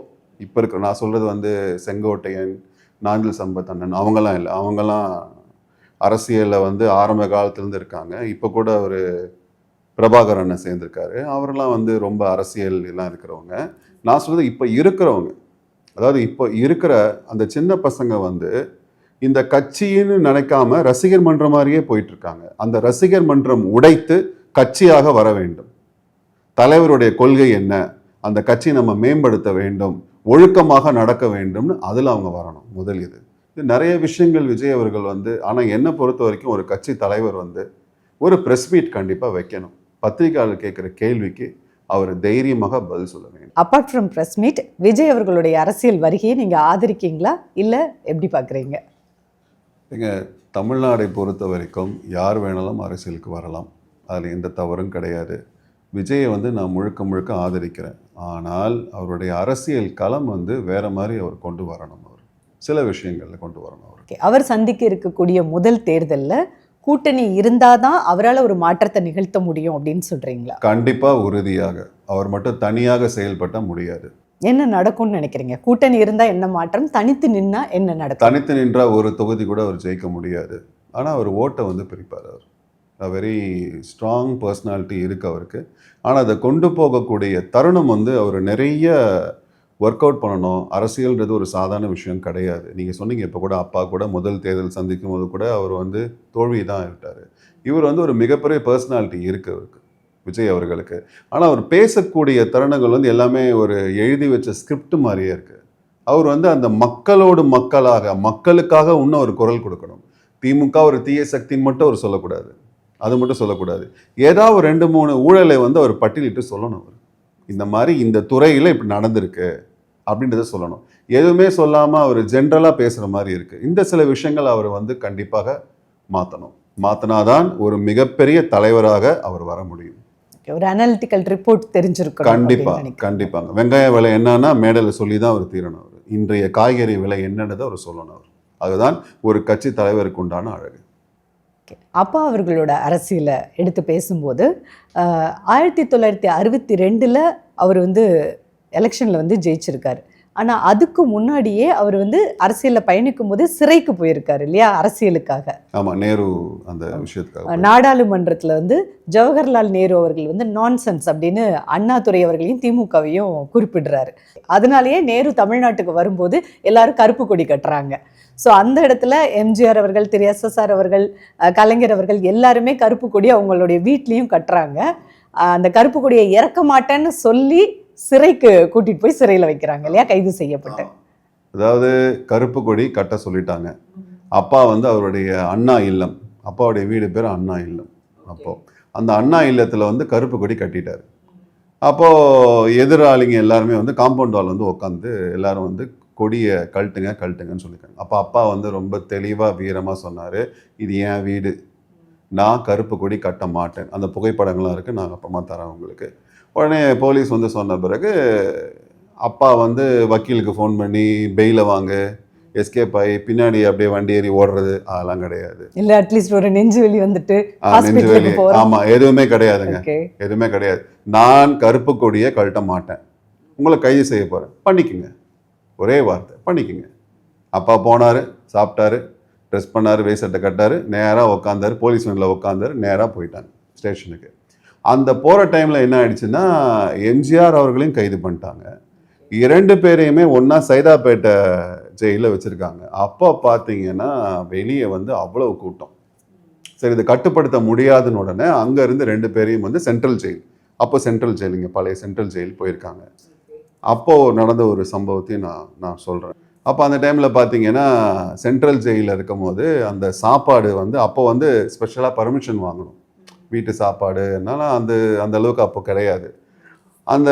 இருக்கிற நான் சொல்கிறது வந்து செங்கோட்டையன், நாஞ்சில் சம்பத் அண்ணன் அவங்கெல்லாம் இல்லை. அவங்கெல்லாம் அரசியலில் வந்து ஆரம்ப காலத்துலேருந்து இருக்காங்க. இப்போ கூட ஒரு பிரபாகர் அண்ணன் சேர்ந்திருக்காரு. அவரெல்லாம் வந்து ரொம்ப அரசியல் எல்லாம் இருக்கிறவங்க. நான் சொல்கிறது இப்போ இருக்கிறவங்க, அதாவது இப்போ இருக்கிற அந்த சின்ன பசங்க வந்து இந்த கட்சின்னு நினைக்காம ரசிகர் மன்றம் மாதிரியே போயிட்டு இருக்காங்க. அந்த ரசிகர் மன்றம் உடைத்து கட்சியாக வர வேண்டும். தலைவருடைய கொள்கை என்ன, அந்த கட்சியை நம்ம மேம்படுத்த வேண்டும், ஒழுக்கமாக நடக்க வேண்டும்னு அதில் அவங்க வரணும். முதல் இது நிறைய விஷயங்கள் விஜய் அவர்கள் வந்து, ஆனால் என்னை பொறுத்த வரைக்கும் ஒரு கட்சி தலைவர் வந்து ஒரு ப்ரெஸ் மீட் கண்டிப்பாக வைக்கணும். பத்திரிகையாளர் கேட்குற கேள்விக்கு அவர் தைரியமாக பதில் சொல்ல வேண்டும். Apart from press meet, Vijay அவர்களுடைய அரசியல் வருகையை நீங்கள் ஆதரிக்கீங்களா இல்லை எப்படி பார்க்குறீங்க? எங்கள் தமிழ்நாடை பொறுத்த வரைக்கும் யார் வேணாலும் அரசியலுக்கு வரலாம், அதில் எந்த தவறும் கிடையாது. விஜயை வந்து நான் முழுக்க முழுக்க ஆதரிக்கிறேன். ஆனால் அவருடைய அரசியல் களம் வந்து வேற மாதிரி அவர் கொண்டு வரணும். அவர் சில விஷயங்களில் கொண்டு வரணும். அவர் சந்திக்க இருக்கக்கூடிய முதல் தேர்தலில் கூட்டணி இருந்தாதான் அவரால் ஒரு மாற்றத்தை நிகழ்த்த முடியும் அப்படின்னு சொல்றீங்களா? கண்டிப்பாக, உறுதியாக. அவர் மட்டும் தனியாக செயல்பட்ட முடியாது. என்ன நடக்கும்னு நினைக்கிறீங்க? கூட்டணி இருந்தால் என்ன மாற்றம், தனித்து நின்னா என்ன நடக்கும்? தனித்து நின்றா ஒரு தொகுதி கூட அவர் ஜெயிக்க முடியாது. ஆனால் அவர் ஓட்டை வந்து பிரிப்பார். அவர் வெரி ஸ்ட்ராங் பர்சனாலிட்டி இருக்குது அவருக்கு. ஆனால் அதை கொண்டு போகக்கூடிய தருணம் வந்து அவர் நிறைய ஒர்க் அவுட் பண்ணணும். அரசியல்ன்றது ஒரு சாதாரண விஷயம் கிடையாது. நீங்கள் சொன்னீங்க, இப்போ கூட அப்பா கூட முதல் தேர்தல் சந்திக்கும் போது கூட அவர் வந்து தோல்வி தான் விட்டார். இவர் வந்து ஒரு மிகப்பெரிய பர்சனாலிட்டி இருக்குது அவருக்கு, விஜய் அவர்களுக்கு. ஆனால் அவர் பேசக்கூடிய தருணங்கள் வந்து எல்லாமே ஒரு எழுதி வச்ச ஸ்கிரிப்ட் மாதிரியே இருக்குது. அவர் வந்து அந்த மக்களோடு மக்களாக, மக்களுக்காக இன்னும் ஒரு குரல் கொடுக்கணும். திமுக ஒரு தீய சக்தின்னு மட்டும் அவர் சொல்லக்கூடாது, அது மட்டும் சொல்லக்கூடாது. ஏதாவது ஒரு 2-3 ஊழலை வந்து அவர் பட்டியலிட்டு சொல்லணும். அவர் இந்த மாதிரி இந்த துறையில் இப்படி நடந்திருக்கு அப்படின்றத சொல்லணும். எதுவுமே சொல்லாமல் அவர் ஜென்ரலாக பேசுகிற மாதிரி இருக்குது. இந்த சில விஷயங்கள் அவர் வந்து கண்டிப்பாக மாற்றணும். மாற்றினாதான் ஒரு மிகப்பெரிய தலைவராக அவர் வர முடியும். ஒரு அனாலிட்டிக்கல் ரிப்போர்ட் தெரிஞ்சிருக்கும். கண்டிப்பாங்க. வெங்காய விலை என்னன்னா மேடையில் சொல்லி தான் அவர் தீரணும். அவர் இன்றைய காய்கறி விலை என்னன்றதை அவர் சொல்லணும். அவர் அதுதான் ஒரு கட்சி தலைவருக்கு உண்டான அழகு. அப்பா அவர்களோட அரசியலை எடுத்து பேசும்போது 1962 அவர் வந்து எலெக்ஷனில் வந்து ஜெயிச்சிருக்காரு. ஆனால் அதுக்கு முன்னாடியே அவர் வந்து அரசியலில் பயணிக்கும் போது சிறைக்கு போயிருக்காரு இல்லையா, அரசியலுக்காக. ஆமாம், நேரு அந்த விஷயத்துக்காக. நாடாளுமன்றத்தில் வந்து ஜவஹர்லால் நேரு அவர்கள் வந்து நான்சென்ஸ் அப்படின்னு அண்ணாதுரை அவர்களையும் திமுகவையும் குறிப்பிடுறாரு. அதனாலேயே நேரு தமிழ்நாட்டுக்கு வரும்போது எல்லாரும் கருப்பு கொடி கட்டுறாங்க. ஸோ அந்த இடத்துல எம்ஜிஆர் அவர்கள், திரு SSR அவர்கள், கலைஞர் அவர்கள் எல்லாருமே கருப்பு கொடி அவங்களுடைய வீட்லேயும் கட்டுறாங்க. அந்த கருப்பு கொடியை இறக்க மாட்டேன்னு சொல்லி சிறைக்கு கூட்டிட்டு போய் சிறையில் வைக்கிறாங்க இல்லையா, கைது செய்யப்பட்டு. அதாவது கருப்பு கொடி கட்ட சொல்லிட்டாங்க. அப்பா வந்து அவருடைய அண்ணா இல்லம், அப்பாவுடைய வீடு பேர் அண்ணா இல்லம். அப்போது அந்த அண்ணா இல்லத்தில் வந்து கருப்பு கொடி கட்டிட்டார். அப்போது எதிராளிங்க எல்லாருமே வந்து காம்பவுண்ட் வால் வந்து உட்காந்து எல்லாரும் வந்து கொடியை கழட்டுங்கன்னு சொல்லியிருக்காங்க. அப்போ அப்பா வந்து ரொம்ப தெளிவாக வீரமாக சொன்னார், இது என் வீடு, நான் கருப்பு கொடி கட்ட மாட்டேன். அந்த புகைப்படங்கள்லாம் இருக்குது, நாங்கள் அப்புறமா தரேன் உங்களுக்கு. உடனே போலீஸ் வந்து சொன்ன பிறகு அப்பா வந்து வக்கீலுக்கு ஃபோன் பண்ணி பெயில வாங்க, எஸ்கேப் ஆகி பின்னாடி அப்படியே வண்டி ஏறி ஓடுறது அதெல்லாம் கிடையாது. இல்லை, அட்லீஸ்ட் ஒரு நெஞ்சு வெளி வந்துட்டு நெஞ்சு வெளி, ஆமாம், எதுவுமே கிடையாதுங்க, எதுவுமே கிடையாது. நான் கருப்பு கொடியை கழட்ட மாட்டேன், உங்களை கைது செய்ய போகிறேன், பண்ணிக்கோங்க, ஒரே வார்த்தை, பண்ணிக்கோங்க. அப்பா போனார், சாப்பிட்டாரு, ட்ரெஸ் பண்ணார், வேசட்டை கட்டார், நேராக உக்காந்தார், போலீஸ் வண்டியில் உட்காந்தார், நேராக போயிட்டாங்க ஸ்டேஷனுக்கு. அந்த போகிற டைமில் என்ன ஆயிடுச்சுன்னா எம்ஜிஆர் அவர்களையும் கைது பண்ணிட்டாங்க. 2 பேரையுமே ஒன்றா சைதாப்பேட்டை ஜெயிலில் வச்சுருக்காங்க. அப்போ பார்த்தீங்கன்னா வெளியே வந்து அவ்வளவு கூட்டம். சரி, இதை கட்டுப்படுத்த முடியாதுன்னு உடனே அங்கேருந்து 2 பேரையும் வந்து சென்ட்ரல் ஜெயில், அப்போ சென்ட்ரல் ஜெயில், இங்கே பழைய சென்ட்ரல் ஜெயில் போயிருக்காங்க. அப்போது நடந்த ஒரு சம்பவத்தையும் நான் சொல்கிறேன். அப்போ அந்த டைமில் பார்த்தீங்கன்னா சென்ட்ரல் ஜெயிலில் இருக்கும் போது அந்த சாப்பாடு வந்து அப்போ வந்து ஸ்பெஷலாக பர்மிஷன் வாங்கணும், வீட்டு சாப்பாடு என்னால அந்த அளவுக்கு அப்போ கிடையாது. அந்த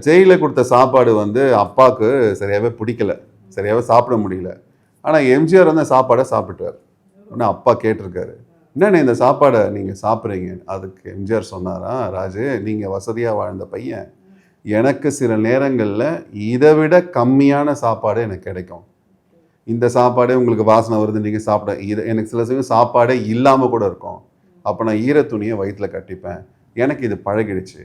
ஜெயிலில் கொடுத்த சாப்பாடு வந்து அப்பாவுக்கு சரியாகவே பிடிக்கல, சரியாகவே சாப்பிட முடியல. ஆனால் எம்ஜிஆர் வந்து சாப்பாடை சாப்பிட்டார். உடனே அப்பா கேட்டிருக்காரு, என்னென்ன இந்த சாப்பாடை நீங்கள் சாப்பிட்றீங்க? அதுக்கு எம்ஜிஆர் சொன்னாரா, ராஜு, நீங்கள் வசதியாக வாழ்ந்த பையன், எனக்கு சில நேரங்களில் இதை விட கம்மியான சாப்பாடு எனக்கு கிடைக்கும். இந்த சாப்பாடே உங்களுக்கு வாசனை வருது, நீங்கள் சாப்பிட, இது எனக்கு சில சமயம் சாப்பாடே இல்லாமல் கூட இருக்கும். அப்போ நான் ஈர துணியை வயிற்றில் கட்டிப்பேன், எனக்கு இது பழகிடுச்சு,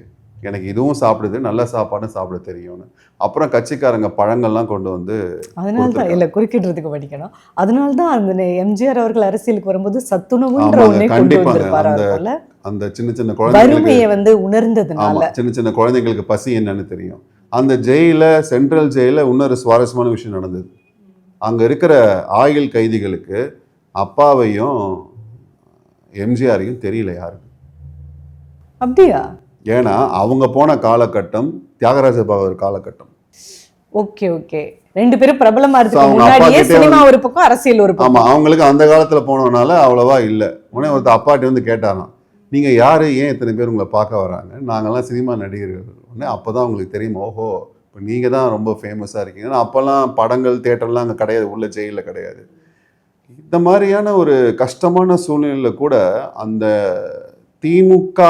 எனக்கு இதுவும் சாப்பிடுது, நல்ல சாப்பாடும் சாப்பிட தெரியும்னு. அப்புறம் கட்சிக்காரங்க பழங்கள்லாம் கொண்டு வந்து, அதனால தான் இல்லை குறிக்கிடுறதுக்கு படிக்கணும். அதனால தான் அந்த எம்ஜிஆர் அவர்கள் அரசியலுக்கு வரும்போது சத்துணவுன்ற ஒண்ணே கொண்டு வந்திருப்பாரு. அந்த சின்ன சின்ன குழந்தைகளை வந்து உணர்ந்ததுனால, சின்ன சின்ன குழந்தைங்களுக்கு பசி என்னன்னு தெரியும். அந்த ஜெயில, சென்ட்ரல் ஜெயில இன்னொரு சுவாரஸ்யமான விஷயம் நடந்தது. அங்கே இருக்கிற ஆயுள் கைதிகளுக்கு அப்பாவையும் எம்ஜிஆரையும் தெரியல யாருக்கு. அப்படியா? ஏன்னா அவங்க போன காலகட்டம் தியாகராஜ பாகவதர் காலகட்டம். ஓகே ஓகே, ரெண்டு பேரும் பிரபலமா இருக்கு அவங்க முன்னாடியே, அப்பா சினிமா ஒரு பக்கம் அரசியல் ஒரு பக்கம். ஆமா, அவங்களுக்கு அந்த காலத்துல போனதுனால அவ்வளவா இல்லை. உடனே ஒருத்தர் அப்பாட்டி வந்து கேட்டாராம், நீங்க யாரு, ஏன் இத்தனை பேர் உங்களை பார்க்க வராங்க? நாங்கெல்லாம் சினிமா நடிகர்கள். உடனே அப்பதான் உங்களுக்கு தெரியும், ஓஹோ இப்போ நீங்க தான் ரொம்ப ஃபேமஸா இருக்கீங்க. ஏன்னா அப்பெல்லாம் படங்கள் தியேட்டர்லாம் அங்கே கிடையாது, உள்ள ஜெயிலில் கிடையாது. இந்த மாதிரியான ஒரு கஷ்டமான சூழ்நிலையில கூட அந்த திமுக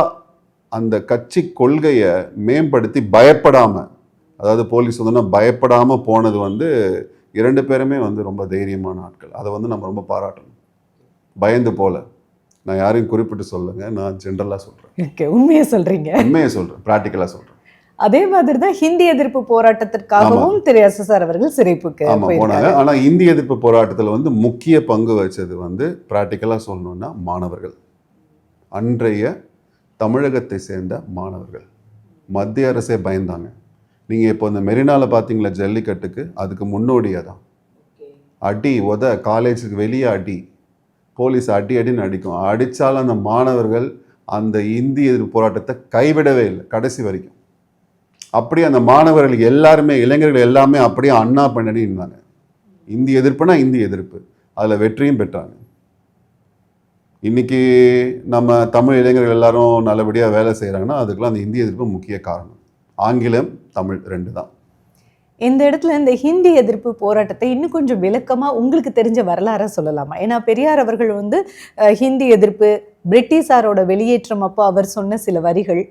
அந்த கட்சி கொள்கையை மேம்படுத்தி பயப்படாம, அதாவது போலீஸ் வந்து பயப்படாம போனது வந்து 2 பேருமே வந்து ரொம்ப தைரியமான ஆட்கள். அதை வந்து நம்ம ரொம்ப பாராட்டணும். பயந்து போல. நான் யாரையும் குறிப்பிட்டு சொல்லுங்க, நான் ஜென்ரலாக சொல்றேன். உண்மையை சொல்றீங்க? உண்மையை சொல்றேன், ப்ராக்டிக்கலாக சொல்றேன். அதே மாதிரி தான் ஹிந்தி எதிர்ப்பு போராட்டத்திற்காகவும் திரு எஸ்எஸ்ஆர் அவர்கள் சிறைப்புக்கு போனாங்க. ஆனா இந்தி எதிர்ப்பு போராட்டத்தில் வந்து முக்கிய பங்கு வச்சது வந்து ப்ராக்டிக்கலாக சொல்லணும்னா மாணவர்கள். அன்றைய தமிழகத்தை சேர்ந்த மாணவர்கள். மத்திய அரசே பயந்தாங்க. நீங்கள் இப்போ இந்த மெரினாவில் பார்த்தீங்களா ஜல்லிக்கட்டுக்கு, அதுக்கு முன்னோடியாக தான் அடி உத, காலேஜுக்கு வெளியே அடி, போலீஸ் அடின்னு அடிக்கும். அடித்தாலும் அந்த மாணவர்கள் அந்த இந்தி எதிர்ப்பு போராட்டத்தை கைவிடவே இல்லை கடைசி வரைக்கும். அப்படியே அந்த மாணவர்கள் எல்லாருமே, இளைஞர்கள் எல்லாமே அப்படியே அண்ணா பண்ணி இருந்தாங்க. இந்தி எதிர்ப்புனா இந்தி எதிர்ப்பு, அதில் வெற்றியும் பெற்றாங்க. இன்னைக்கு நம்ம தமிழ் இளைஞர்கள் எல்லாரும் நல்லபடியாக வேலை செய்கிறாங்கன்னா அதுக்கெல்லாம் அந்த இந்தி எதிர்ப்பு முக்கிய காரணம். ஆங்கிலம் தமிழ் 2 தான். இந்த இடத்துல இந்த ஹிந்தி எதிர்ப்பு போராட்டத்தை இன்னும் கொஞ்சம் விளக்கமாக உங்களுக்கு தெரிஞ்ச வரலாறை சொல்லலாமா? ஏன்னா பெரியார் அவர்கள் வந்து ஹிந்தி எதிர்ப்பு, பிரிட்டிஷாரோட வெளியேற்றம் அப்போ அவர் சொன்ன சில வரிகள்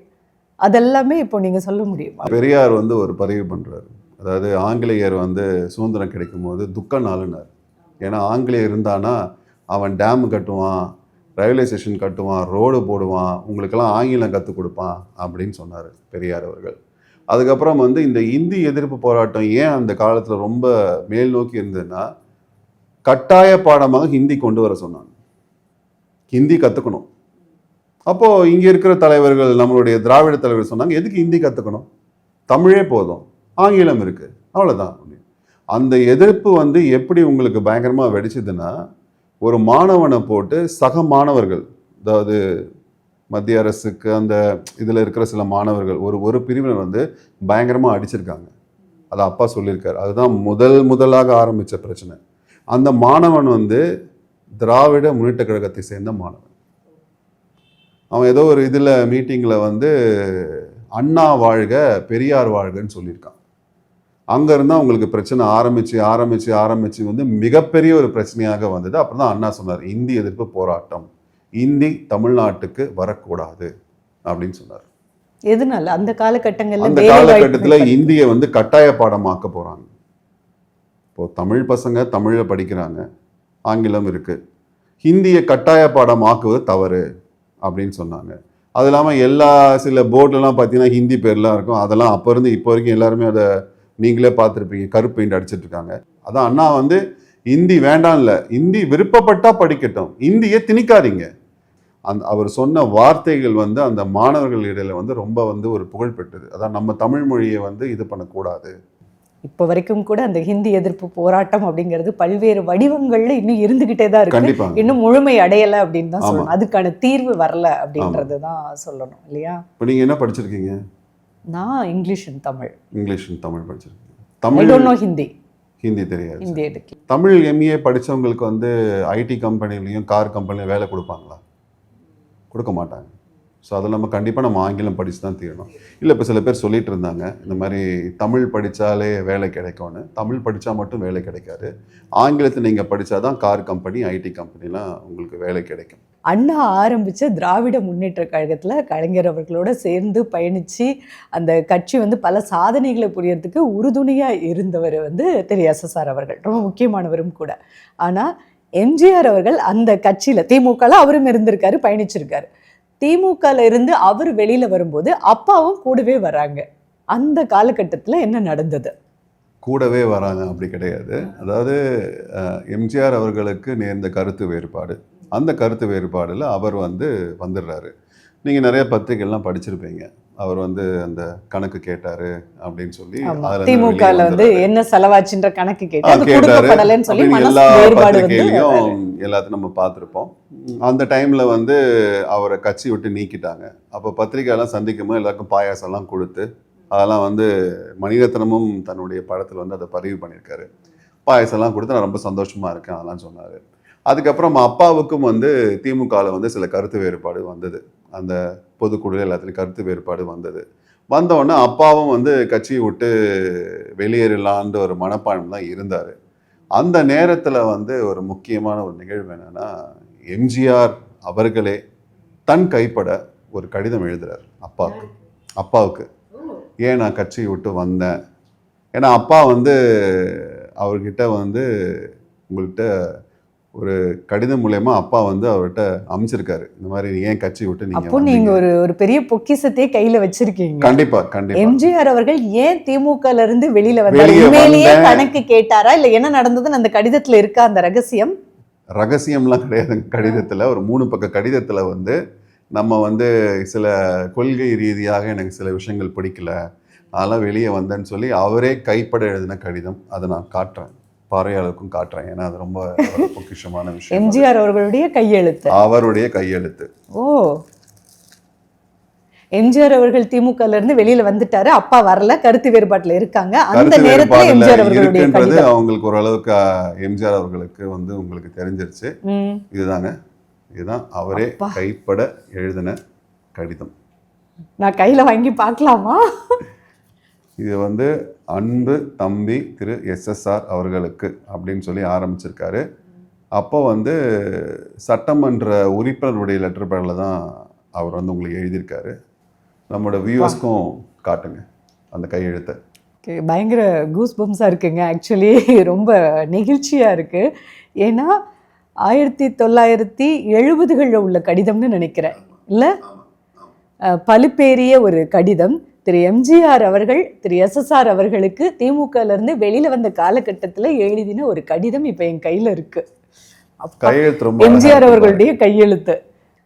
அதெல்லாமே இப்போ நீங்கள் சொல்ல முடியுமா? பெரியார் வந்து ஒரு பதிவு பண்ணுறாரு. அதாவது ஆங்கிலேயர் வந்து சுதந்திரம் கிடைக்கும் போது துக்க நாளுன்னார். ஏன்னா ஆங்கிலேயர் இருந்தானா அவன் டேம் கட்டுவான், ரயில்வே ஸ்டேஷன் கட்டுவான், ரோடு போடுவான், உங்களுக்கெல்லாம் ஆங்கிலம் கற்றுக் கொடுப்பான் அப்படின்னு சொன்னார் பெரியார் அவர்கள். அதுக்கப்புறம் வந்து இந்த இந்தி எதிர்ப்பு போராட்டம் ஏன் அந்த காலத்தில் ரொம்ப மேல் நோக்கி இருந்ததுன்னா, கட்டாய பாடமாக ஹிந்தி கொண்டு வர சொன்னாங்க. ஹிந்தி கற்றுக்கணும். அப்போது இங்கே இருக்கிற தலைவர்கள், நம்மளுடைய திராவிட தலைவர் சொன்னாங்க, எதுக்கு ஹிந்தி கற்றுக்கணும், தமிழே போதும், ஆங்கிலம் இருக்குது, அவ்வளோதான். அந்த எதிர்ப்பு வந்து எப்படி உங்களுக்கு பயங்கரமாக வெடிச்சதுன்னா, ஒரு மாணவனை போட்டு சக மாணவர்கள், அதாவது மத்திய அரசுக்கு அந்த இதில் இருக்கிற சில மாணவர்கள் ஒரு பிரிவினர் வந்து பயங்கரமாக அடிச்சிருக்காங்க. அதை அப்பா சொல்லியிருக்காரு. அதுதான் முதலாக ஆரம்பித்த பிரச்சனை. அந்த மாணவன் வந்து திராவிட முன்னேற்ற கழகத்தை சேர்ந்த மாணவன். அவன் ஏதோ ஒரு இதில் மீட்டிங்கில் வந்து அண்ணா வாழ்க பெரியார் வாழ்கன்னு சொல்லியிருக்கான். அங்கேருந்து அவங்களுக்கு பிரச்சனை ஆரம்பித்து வந்து மிகப்பெரிய ஒரு பிரச்சனையாக வந்தது. அப்புறம் தான் அண்ணா சொன்னார், இந்தி எதிர்ப்பு போராட்டம், இந்தி தமிழ்நாட்டுக்கு வரக்கூடாது அப்படின்னு சொன்னார். எதனால அந்த காலகட்டத்தில் இந்தியை வந்து கட்டாய பாடமாக்க போகிறாங்க. இப்போது தமிழ் பசங்க தமிழில் படிக்கிறாங்க, ஆங்கிலம் இருக்குது, ஹிந்தியை கட்டாய பாடம் ஆக்குவது தவறு அப்படின்னு சொன்னாங்க. அது இல்லாமல் சில போர்டுலாம் பார்த்தீங்கன்னா ஹிந்தி பேர்லாம் இருக்கும். அதெல்லாம் அப்போ இருந்து இப்போ வரைக்கும் எல்லாருமே அதை நீங்களே பார்த்துருப்பீங்க, கருப்பு பெயிண்ட் அடிச்சிட்டு இருக்காங்க. அதான் அண்ணா வந்து இந்தி வேண்டாம் இல்லை, இந்தி விருப்பப்பட்டா படிக்கட்டும், இந்தியை திணிக்காதீங்க. அவர் சொன்ன வார்த்தைகள் வந்து அந்த மாணவர்கள் இடையில வந்து ரொம்ப வந்து ஒரு புகழ் பெற்றது. அதான் நம்ம தமிழ் மொழியை வந்து இது பண்ணக்கூடாது. இப்போ வரைக்கும் கூட அந்த ஹிந்தி எதிர்ப்பு போராட்டம் அப்படிங்கிறது பல்வேறு வடிவங்கள்ல இன்னும் இருந்துகிட்டே தான் இருக்கு. இன்னும் முழுமை அடையலை அப்படின்னு தான் சொல்லணும். அதுக்கான தீர்வு வரல அப்படின்றது தான் சொல்லணும் இல்லையா? இப்போ நீங்க என்ன படிச்சிருக்கீங்க? நான் இங்கிலீஷ் அண்ட் தமிழ் படிச்சிருக்கேன். தமிழ் ஹிந்தி தெரியாது. ஹிந்தி எடுக்க தமிழ் எம்ஏ படித்தவங்களுக்கு வந்து ஐடி கம்பெனிலையும் கார் கம்பெனிலையும் வேலை கொடுப்பாங்களா? கொடுக்க மாட்டாங்க. ஸோ அதில் நம்ம ஆங்கிலம் படித்து தான் தீரணும். இல்லை இப்போ சில பேர் சொல்லிட்டு இருந்தாங்க, இந்த மாதிரி தமிழ் படித்தாலே வேலை கிடைக்கும்னு. தமிழ் படித்தா மட்டும் வேலை கிடைக்காது, ஆங்கிலத்தை நீங்கள் படித்தா தான் கார் கம்பெனி ஐடி கம்பெனிலாம் உங்களுக்கு வேலை கிடைக்கும். அண்ணா ஆரம்பித்த திராவிட முன்னேற்ற கழகத்தில் கலைஞர் அவர்களோட சேர்ந்து பயணித்து அந்த கட்சி வந்து பல சாதனைகளை புரியறதுக்கு உறுதுணையாக இருந்தவர் வந்து திரு எஸ்எஸ்ஆர் அவர்கள், ரொம்ப முக்கியமானவரும் கூட. ஆனால் எம்ஜிஆர் அவர்கள் அந்த கட்சியில் திமுகவில் அவரும் இருந்திருக்காரு, பயணிச்சிருக்காரு. திமுகல இருந்து அவர் வெளியில் வரும்போது அப்பாவும் கூடவே வராங்க. அந்த காலகட்டத்தில் என்ன நடந்தது? கூடவே வராங்க அப்படி கிடையாது. அதாவது எம்ஜிஆர் அவர்களுக்கு நேர்ந்த கருத்து வேறுபாடு, அந்த கருத்து வேறுபாடில் அவர் வந்துடுறாரு. நீங்கள் நிறைய பத்திரிகைலாம் படிச்சிருப்பீங்க. அவர் வந்து அந்த கணக்கு கேட்டாரு அப்படின்னு சொல்லி ஆமா. அதுல இருந்து திமுகல வெளியே வந்து வந்துடுறாரு. என்ன செலவாச்சுன்ற கணக்கு கேட்டு அது கேட்டாரு கொடுக்கப்படலைன்னு சொல்லி அப்படின்னு மனசு எல்லா வேறுபாடு வந்து பத்திரிகையிலையும் எல்லாத்தையும் நம்ம பார்த்துருப்போம். அந்த டைம்ல வந்து அவரை கட்சி விட்டு நீக்கிட்டாங்க. அப்போ பத்திரிகையெல்லாம் சந்திக்கும் போது எல்லாருக்கும் பாயாசம் எல்லாம் கொடுத்து அதெல்லாம் வந்து மணிரத்னமும் தன்னுடைய படத்தில் வந்து அதை பதிவு பண்ணியிருக்காரு. பாயாசம் எல்லாம் கொடுத்து நான் ரொம்ப சந்தோஷமா இருக்கேன் அதெல்லாம் சொன்னாரு. அதுக்கப்புறம் அப்பாவுக்கும் வந்து திமுகவில் வந்து சில கருத்து வேறுபாடு வந்தது. அந்த பொதுக்குழு எல்லாத்துலேயும் கருத்து வேறுபாடு வந்தது. வந்தவுடனே அப்பாவும் வந்து கட்சியை விட்டு வெளியேறலான்ற ஒரு மனப்பான்மை தான் இருந்தார். அந்த நேரத்தில் வந்து ஒரு முக்கியமான ஒரு நிகழ்வு என்னன்னா, எம்ஜிஆர் அவர்களே தன் கைப்பட ஒரு கடிதம் எழுதுறார் அப்பாவுக்கு. ஏன் நான் கட்சியை விட்டு வந்தேன், ஏன்னா அப்பா வந்து அவர்கிட்ட வந்து உங்கள்கிட்ட ஒரு கடிதம் மூலயமா அப்பா வந்து அவர்கிட்ட அமைச்சிருக்காரு, இந்த மாதிரி ஏன் கட்சி விட்டு அப்போ நீங்க நீங்க ஒரு பெரிய பொக்கிஷத்தையே கையில வச்சிருக்கீங்க. கண்டிப்பா கண்டிப்பா. எம்ஜிஆர் அவர்கள் ஏன் திமுகல இருந்து வெளியில வந்தார்? வெளியே உண்மையிலேயே வந்தேன். கணக்கு கேட்டாரா இல்ல என்ன நடந்ததுன்னு அந்த கடிதத்துல இருக்கா அந்த ரகசியம்? ரகசியம்லாம் கிடையாது. கடிதத்துல ஒரு 3 பக்க கடிதத்துல வந்து நம்ம வந்து சில கொள்கை ரீதியாக எனக்கு சில விஷயங்கள் பிடிக்கல, அதெல்லாம் வெளியே வந்தேன்னு சொல்லி அவரே கைப்பட எழுதின கடிதம். அதை நான் காட்டுறேன், பார்வையாளருக்கும் காட்டுறேன், ஏன்னா அது ரொம்ப ஒரு பொக்கிஷமான விஷயம். எம்ஜிஆர் அவர்களுடைய கையெழுத்து. அவருடைய கையெழுத்து. ஓ, எம்ஜிஆர் அவர்கள் திமுகல இருந்து வெளியில வந்துட்டாரு, அப்பா வரல, கருத்து வேறுபாட்டுல இருக்காங்க. அந்த கருத்து நேரத்துல வேறுபாடுல எம்ஜிஆர் அவர்களுடைய இருக்குன்றது கடிதம். அவங்களுக்கு ஓரளவுக்கு எம்ஜிஆர் அவர்களுக்கு வந்து உங்களுக்கு தெரிஞ்சிருச்சு. இதுதாங்க, இதுதான் அவரே அப்பா. கைப்பட எழுதின கடிதம். நான் கையில வாங்கி பார்க்கலாமா? இது வந்து அன்பு தம்பி திரு SSR அவர்களுக்கு அப்படின்னு சொல்லி ஆரம்பிச்சிருக்காரு. அப்போ வந்து சட்டமன்ற உறுப்பினருடைய லெட்டர் பேடில் தான் அவர் வந்து உங்களுக்கு எழுதியிருக்காரு. நம்மளோட வியூவர்ஸ்க்கும் காட்டுங்க அந்த கையெழுத்தை. பயங்கர கூஸ் பம்ஸாக இருக்குங்க. ஆக்சுவலி ரொம்ப நெகிழ்ச்சியாக இருக்குது. ஏன்னா 1970களில் உள்ள கடிதம்னு நினைக்கிறேன், இல்லை? பழுப்பேறிய ஒரு கடிதம். திரு எம்ஜிஆர் அவர்கள் திரு SSR அவர்களுக்கு திமுகலேருந்து வெளியில் வந்த காலகட்டத்தில் எழுதின ஒரு கடிதம் இப்போ என் கையில் இருக்குது. கையெழுத்து ரொம்ப எம்ஜிஆர் அவர்களுடைய கையெழுத்து.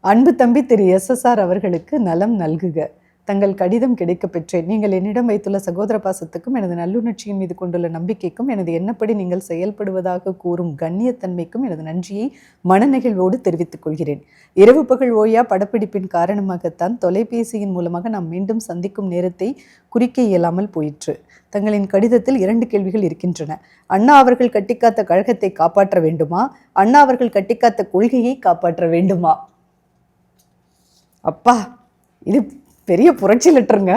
அன்பு தம்பி திரு SSR அவர்களுக்கு நலம் நல்குக. தங்கள் கடிதம் கிடைக்க பெற்றேன். நீங்கள் என்னிடம் வைத்துள்ள சகோதர பாசத்துக்கும் எனது நல்லுணர்ச்சியின் மீது கொண்டுள்ள நம்பிக்கைக்கும் எனது எண்ணப்படி நீங்கள் செயல்படுவதாக கூறும் கண்ணியத்தன்மைக்கும் எனது நன்றியை மனநெகிழ்வோடு தெரிவித்துக் கொள்கிறேன். இரவு பகல் ஓயா படப்பிடிப்பின் காரணமாகத்தான் தொலைபேசியின் மூலமாக நாம் மீண்டும் சந்திக்கும் நேரத்தை குறிக்க இயலாமல் போயிற்று. தங்களின் கடிதத்தில் 2 கேள்விகள் இருக்கின்றன. அண்ணா அவர்கள் கட்டிக்காத்த கழகத்தை காப்பாற்ற வேண்டுமா, அண்ணா அவர்கள் கட்டிக்காத்த கொள்கையை காப்பாற்ற வேண்டுமா? அப்பா, இது பெரிய புரட்சி லெட்டருங்க.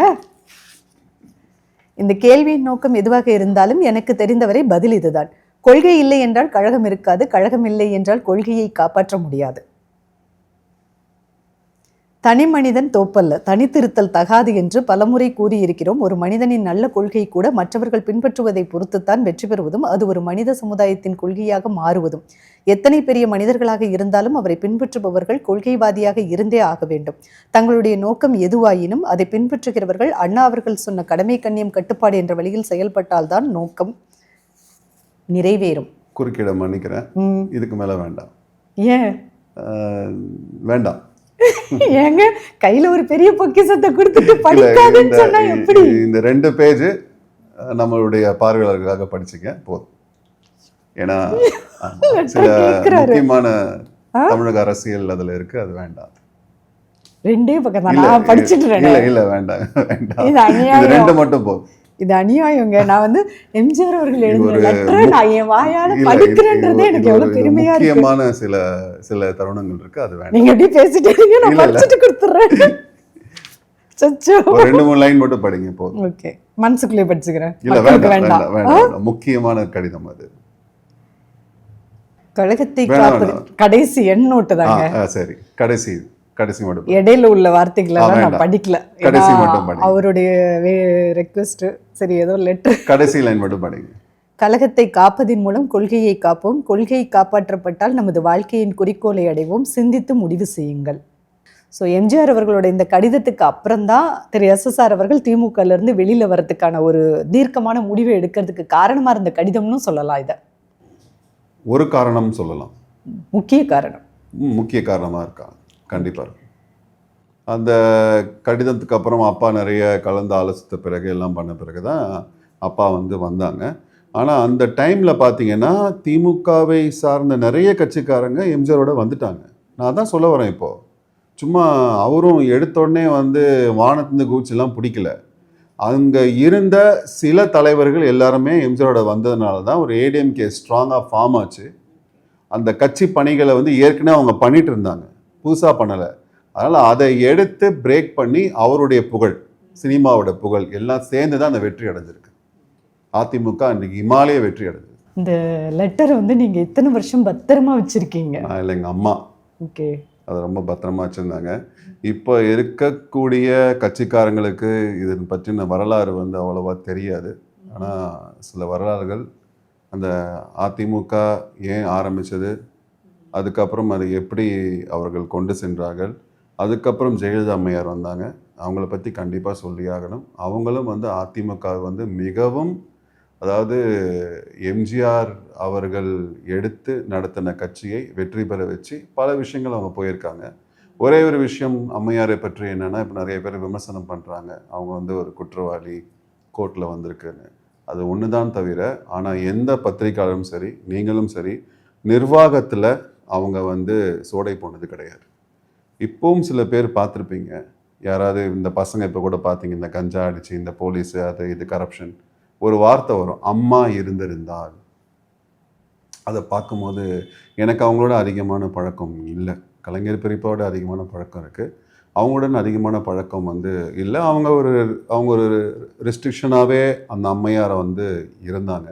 இந்த கேள்வியின் நோக்கம் எதுவாக இருந்தாலும் எனக்கு தெரிந்தவரை பதில் இதுதான். கொள்கை இல்லை என்றால் கழகம் இருக்காது, கழகம் இல்லை என்றால் கொள்கையை காப்பாற்ற முடியாது. தனி மனிதன் தோப்பல்ல, தனித்திருத்தல் தகாது என்று பலமுறை கூறியிருக்கிறோம். ஒரு மனிதனின் நல்ல கொள்கை கூட மற்றவர்கள் பின்பற்றுவதை பொறுத்துத்தான் வெற்றி பெறுவதும் அது ஒரு மனித சமுதாயத்தின் கொள்கையாக மாறுவதும். எத்தனை பெரிய மனிதர்களாக இருந்தாலும் அவரை பின்பற்றுபவர்கள் கொள்கைவாதியாக இருந்தே ஆக வேண்டும். தங்களுடைய நோக்கம் எதுவாயினும் அதை பின்பற்றுகிறவர்கள் அண்ணா அவர்கள் சொன்ன கடமை கண்ணியம் கட்டுப்பாடு என்ற வழியில் செயல்பட்டால்தான் நோக்கம் நிறைவேறும். குறுக்கிட மன்னிக்கிறேன், இதுக்கு மேல வேண்டாம். ஏன் வேண்டாம்? ஏங்க கையில ஒரு பெரிய பொக்கிஷத்தை கொடுத்துட்டு படிக்காதுன்னு சொன்னா எப்படி? இந்த 2 பேஜ் நம்மளுடைய பார்வையாளர்களுக்காக படிச்சுங்க போதும். ஏன்னா சில முக்கியமான தமிழக அரசியல் அதுல இருக்கு, அது வேண்டாம். 2 பக்கம் நான் படிச்சுட்டு இல்ல வேண்டாம் வேண்டாம், இது அநியாயம். 2 மட்டும் போதும். இது அநியாயங்க. நான் வந்து எம்ஜிஆர் அவர்கள் எழுதின லெட்டரை நான் என் வாயால படிக்கிறேன்றதே எனக்கு எவ்வளவு பெருமையா இருக்கு. முக்கியமான சில தருணங்கள் இருக்கு, அது வேண்டாம். நீங்க எப்படி பேசிட்டீங்க, நான் படிச்சுட்டு கொடுத்துறேன். சச்சோ, ஒரு 2-3 லைன் மட்டும் படிங்க போதும். ஓகே, மனசுக்குள்ளே படிச்சுக்கிறேன். இல்ல வேண்டாம் வேண்டாம் வேண்டாம், முக்கியமான கடிதம் அது. கழகத்தை காப்பது கடைசி எண் நோட்டு தாங்க. சரி, கடைசி மட்டும். இடையில உள்ள வார்த்தைகள் எல்லாம் நான் படிக்கல, கடைசி மட்டும் படிங்க. அவருடைய ரெக்வெஸ்ட். சரி, ஏதோ லெட்டர். கடைசி லைன் மட்டும் படிங்க. கழகத்தை காப்பதின் மூலம் கொள்கையை காப்போம், கொள்கை காப்பாற்றப்பட்டால் நமது வாழ்க்கையின் குறிக்கோளை அடைவோம், சிந்தித்து முடிவு செய்யுங்கள். ஸோ எம்ஜிஆர் அவர்களோட இந்த கடிதத்துக்கு அப்புறம்தான் திரு SSR அவர்கள் திமுகல இருந்து வெளியில வர்றதுக்கான ஒரு தீர்க்கமான முடிவை எடுக்கிறதுக்கு காரணமா இருந்த கடிதம்னு சொல்லலாம். இதை ஒரு காரணம் சொல்லலாம், முக்கிய காரணம். முக்கிய காரணமா இருக்கா? கண்டிப்பா. அந்த கடிதத்துக்கு அப்புறம் அப்பா நிறைய கலந்து ஆலோசித்த பிறகு எல்லாம் பண்ண பிறகு தான் அப்பா வந்து வந்தாங்க. ஆனால் அந்த டைமில் பார்த்தீங்கன்னா திமுகவை சார்ந்த நிறைய கட்சிக்காரங்க எம்ஜிஆரோட வந்துட்டாங்க. நான் தான் சொல்ல வரேன் இப்போது. சும்மா அவரும் எடுத்தோடனே வந்து வானத்துலேருந்து குதிச்செல்லாம் பிடிக்கல. அங்கே இருந்த சில தலைவர்கள் எல்லாருமே எம்ஜிஆரோட வந்ததுனால தான் ஒரு ஏடிஎம்கே ஸ்ட்ராங்காக ஃபார்ம் ஆச்சு. அந்த கட்சி பணிகளை வந்து ஏற்கனவே அவங்க பண்ணிட்டு இருந்தாங்க, புதுசாக பண்ணலை. அதனால் அதை எடுத்து பிரேக் பண்ணி அவருடைய புகழ், சினிமாவோட புகழ் எல்லாம் சேர்ந்து தான் அந்த வெற்றி அடைஞ்சிருக்கு. அதிமுக இன்னைக்கு இமாலய வெற்றி அடைஞ்சது. இந்த லெட்டரை வந்து நீங்க இத்தனை வருஷம் பத்திரமா வச்சிருக்கீங்க? நான் இல்லை, எங்கள் அம்மா ஓகே, அதை ரொம்ப பத்திரமா வச்சுருந்தாங்க. இப்போ இருக்கக்கூடிய கட்சிக்காரங்களுக்கு இதை பற்றின வரலாறு வந்து அவ்வளோவா தெரியாது. ஆனால் சில வரலாறுகள், அந்த அதிமுக ஏன் ஆரம்பித்தது, அதுக்கப்புறம் அதை எப்படி அவர்கள் கொண்டு சென்றார்கள், அதுக்கப்புறம் ஜெயலலிதா அம்மையார் வந்தாங்க, அவங்கள பற்றி கண்டிப்பாக சொல்லி ஆகணும். அவங்களும் வந்து அதிமுக வந்து மிகவும், அதாவது எம்ஜிஆர் அவர்கள் எடுத்து நடத்தின கட்சியை வெற்றி பெற வச்சு பல விஷயங்கள் அவங்க போயிருக்காங்க. ஒரே ஒரு விஷயம் அம்மையாரை பற்றி என்னென்னா, இப்போ நிறைய பேர் விமர்சனம் பண்ணுறாங்க, அவங்க வந்து ஒரு குற்றவாளி கோர்ட்டில் வந்திருக்குன்னு. அது ஒன்று தான் தவிர, ஆனால் எந்த பத்திரிகையாளரும் சரி, நீங்களும் சரி, நிர்வாகத்தில் அவங்க வந்து சோடை போனது கிடையாது. இப்போவும் சில பேர் பார்த்துருப்பீங்க, யாராவது இந்த பசங்க இப்போ கூட பார்த்தீங்க, இந்த கஞ்சா அடிச்சு இந்த போலீஸு அது இது கரப்ஷன், ஒரு வார்த்தை வரும், அம்மா இருந்திருந்தால். அதை பார்க்கும்போது எனக்கு அவங்களோட அதிகமான பழக்கம் இல்லை. கலைஞர் பெரியப்பாவோட அதிகமான பழக்கம் இருக்குது, அவங்களுடன் அதிகமான பழக்கம் வந்து இல்லை. அவங்க ஒரு ரெஸ்ட்ரிக்ஷனாகவே அந்த அம்மையாரை வந்து இருந்தாங்க.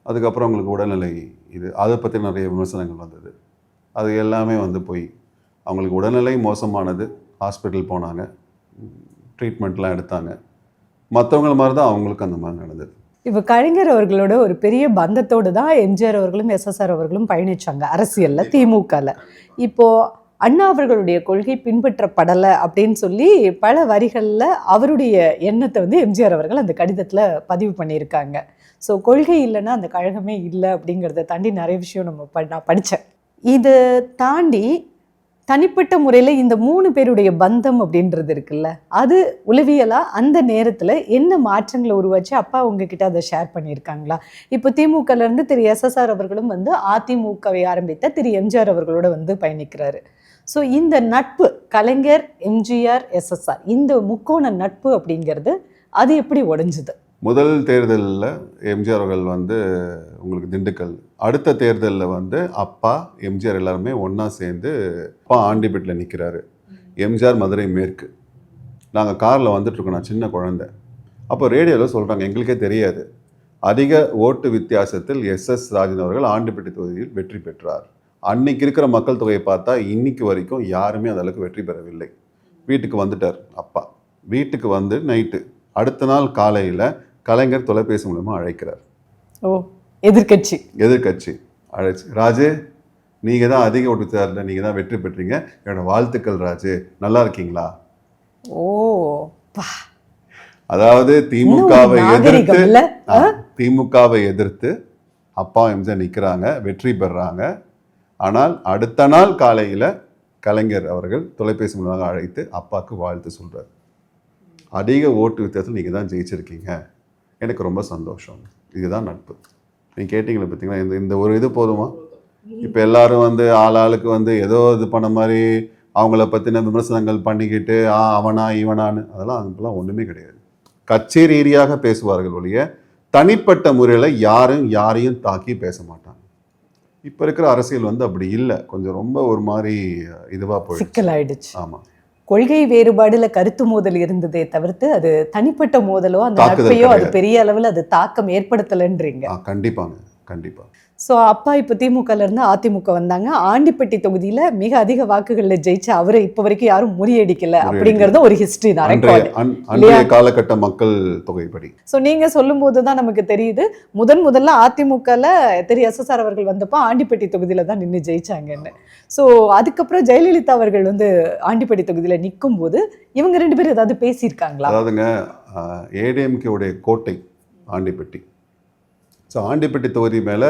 அதுக்கப்புறம் அவங்களுக்கு உடல்நிலை அதை பற்றி நிறைய விமர்சனங்கள் வந்தது. அது எல்லாமே வந்து போய் அவங்களுக்கு உடல்நிலை மோசமானது, ஹாஸ்பிட்டல் போனாங்க, ட்ரீட்மெண்ட்லாம் எடுத்தாங்க. மற்றவங்கள மாதிரி தான் அவங்களுக்கு அந்த மாதிரி நடந்தது. இப்போ கலைஞர் அவர்களோட ஒரு பெரிய பந்தத்தோடு தான் எம்ஜிஆர் அவர்களும் எஸ்எஸ்ஆர் அவர்களும் பயணிச்சாங்க அரசியலில், திமுகவில். இப்போது அண்ணா அவர்களுடைய கொள்கை பின்பற்றப்படலை அப்படின்னு சொல்லி பல வரிகளில் அவருடைய எண்ணத்தை வந்து எம்ஜிஆர் அவர்கள் அந்த கடிதத்தில் பதிவு பண்ணியிருக்காங்க. ஸோ கொள்கை இல்லைன்னா அந்த கழகமே இல்லை அப்படிங்கிறத தாண்டி நிறைய விஷயம் நான் படித்தேன். இதை தாண்டி தனிப்பட்ட முறையில் இந்த 3 பேருடைய பந்தம் அப்படின்றது இருக்குல்ல, அது உளவியலாக அந்த நேரத்தில் என்ன மாற்றங்களை உருவாச்சு? அப்பா உங்ககிட்ட அதை ஷேர் பண்ணியிருக்காங்களா? இப்போ திமுகலேருந்து திரு எஸ்எஸ்ஆர் அவர்களும் வந்து அதிமுகவை ஆரம்பித்த திரு எம்ஜிஆர் அவர்களோட வந்து பயணிக்கிறாரு. ஸோ இந்த நட்பு, கலைஞர், எம்ஜிஆர், எஸ்எஸ்ஆர், இந்த முக்கோண நட்பு அப்படிங்கிறது அது எப்படி உடைஞ்சுது? முதல் தேர்தலில் எம்ஜிஆர் அவர்கள் வந்து உங்களுக்கு திண்டுக்கல், அடுத்த தேர்தலில் வந்து அப்பா எம்ஜிஆர் எல்லாருமே ஒன்றா சேர்ந்து அப்பா ஆண்டிப்பேட்டில் நிற்கிறாரு, எம்ஜிஆர் மதுரை மேற்கு. நாங்கள் காரில் வந்துட்டுருக்கோம், நான் சின்ன குழந்தை. அப்போ ரேடியோவில் சொல்கிறாங்க, எங்களுக்கே தெரியாது, அதிக ஓட்டு வித்தியாசத்தில் எஸ்எஸ் ராஜன் அவர்கள் ஆண்டிப்பட்டி தொகுதியில் வெற்றி பெற்றார். அன்னைக்கு இருக்கிற மக்கள் தொகையை பார்த்தா இன்னைக்கு வரைக்கும் யாருமே அந்த அளவுக்கு வெற்றி பெறவில்லை. வீட்டுக்கு வந்துட்டார் அப்பா. வீட்டுக்கு வந்து நைட்டு அடுத்த நாள் காலையில் கலைஞர் தொலைபேசி மூலமாக அழைக்கிறார். ஓ, எதிர்கட்சி அழைச்சி, ராஜு நீங்கள் தான் அதிக ஓட்டு வித்தியாசத்தில் நீங்கள் தான் வெற்றி பெற்றீங்க, என்னோட வாழ்த்துக்கள் ராஜு, நல்லா இருக்கீங்களா? ஓ, அதாவது திமுகவை எதிர்த்து அப்பா எம்ஜிஆர் நிற்கிறாங்க, வெற்றி பெறாங்க. ஆனால் அடுத்த நாள் காலையில் கலைஞர் அவர்கள் தொலைபேசி மூலமாக அழைத்து அப்பாவுக்கு வாழ்த்து சொல்கிறார். அதிக ஓட்டு வித்தியாசத்தில் நீங்கள் தான் ஜெயிச்சிருக்கீங்க, எனக்கு ரொம்ப சந்தோஷம். இதுதான் நட்பு. நீங்கள் கேட்டிங்களே பார்த்தீங்கன்னா, இந்த ஒரு இது போதுமா? இப்போ எல்லாரும் வந்து ஆளாளுக்கு வந்து ஏதோ இது பண்ண மாதிரி அவங்கள பற்றின விமர்சனங்கள் பண்ணிக்கிட்டு அவனா இவனான்னு, அதெல்லாம் அங்கெல்லாம் ஒன்றுமே கிடையாது. கட்சி ரீதியாக பேசுவார்கள் ஒழிய தனிப்பட்ட முறையில் யாரையும் தாக்கி பேச மாட்டாங்க. இப்போ இருக்கிற அரசியல் வந்து அப்படி இல்லை, கொஞ்சம் ரொம்ப ஒரு மாதிரி இதுவாக போய் சிக்கலாயிடுச்சு. ஆமாம், கொள்கை வேறுபாடுல கருத்து மோதல் இருந்ததே தவிர்த்து அது தனிப்பட்ட மோதலோ அந்த நட்பையோ அது பெரிய அளவில் அது தாக்கம் ஏற்படுத்தலைன்றீங்க? கண்டிப்பாங்க, கண்டிப்பா. ஸோ அப்பா இப்போ திமுகல இருந்து அதிமுக வந்தாங்க, ஆண்டிப்பட்டி தொகுதியில மிக அதிக வாக்குகளில் ஜெயிச்ச அவரை இப்போ வரைக்கும் யாரும் முறியடிக்கல அப்படிங்கறது ஒரு ஹிஸ்டரி தான், அன்றைய காலகட்ட மக்கள் தொகைப்படி. ஸோ நீங்க சொல்லும் போது தான் நமக்கு தெரியுது, முதல்ல அதிமுகல திரு எஸ்எஸ்ஆர் அவர்கள் வந்தப்போ ஆண்டிப்பட்டி தொகுதியில தான் நின்று ஜெயிச்சாங்கன்னு. ஸோ அதுக்கப்புறம் ஜெயலலிதா அவர்கள் வந்து ஆண்டிப்பட்டி தொகுதியில நிற்கும் போது இவங்க 2 பேரும் ஏதாவது பேசியிருக்காங்களா? அதாவதுங்க, ஏடிஎம்கே உடைய கோட்டை ஆண்டிப்பட்டி. ஸோ ஆண்டிப்பட்டி தொகுதி மேலே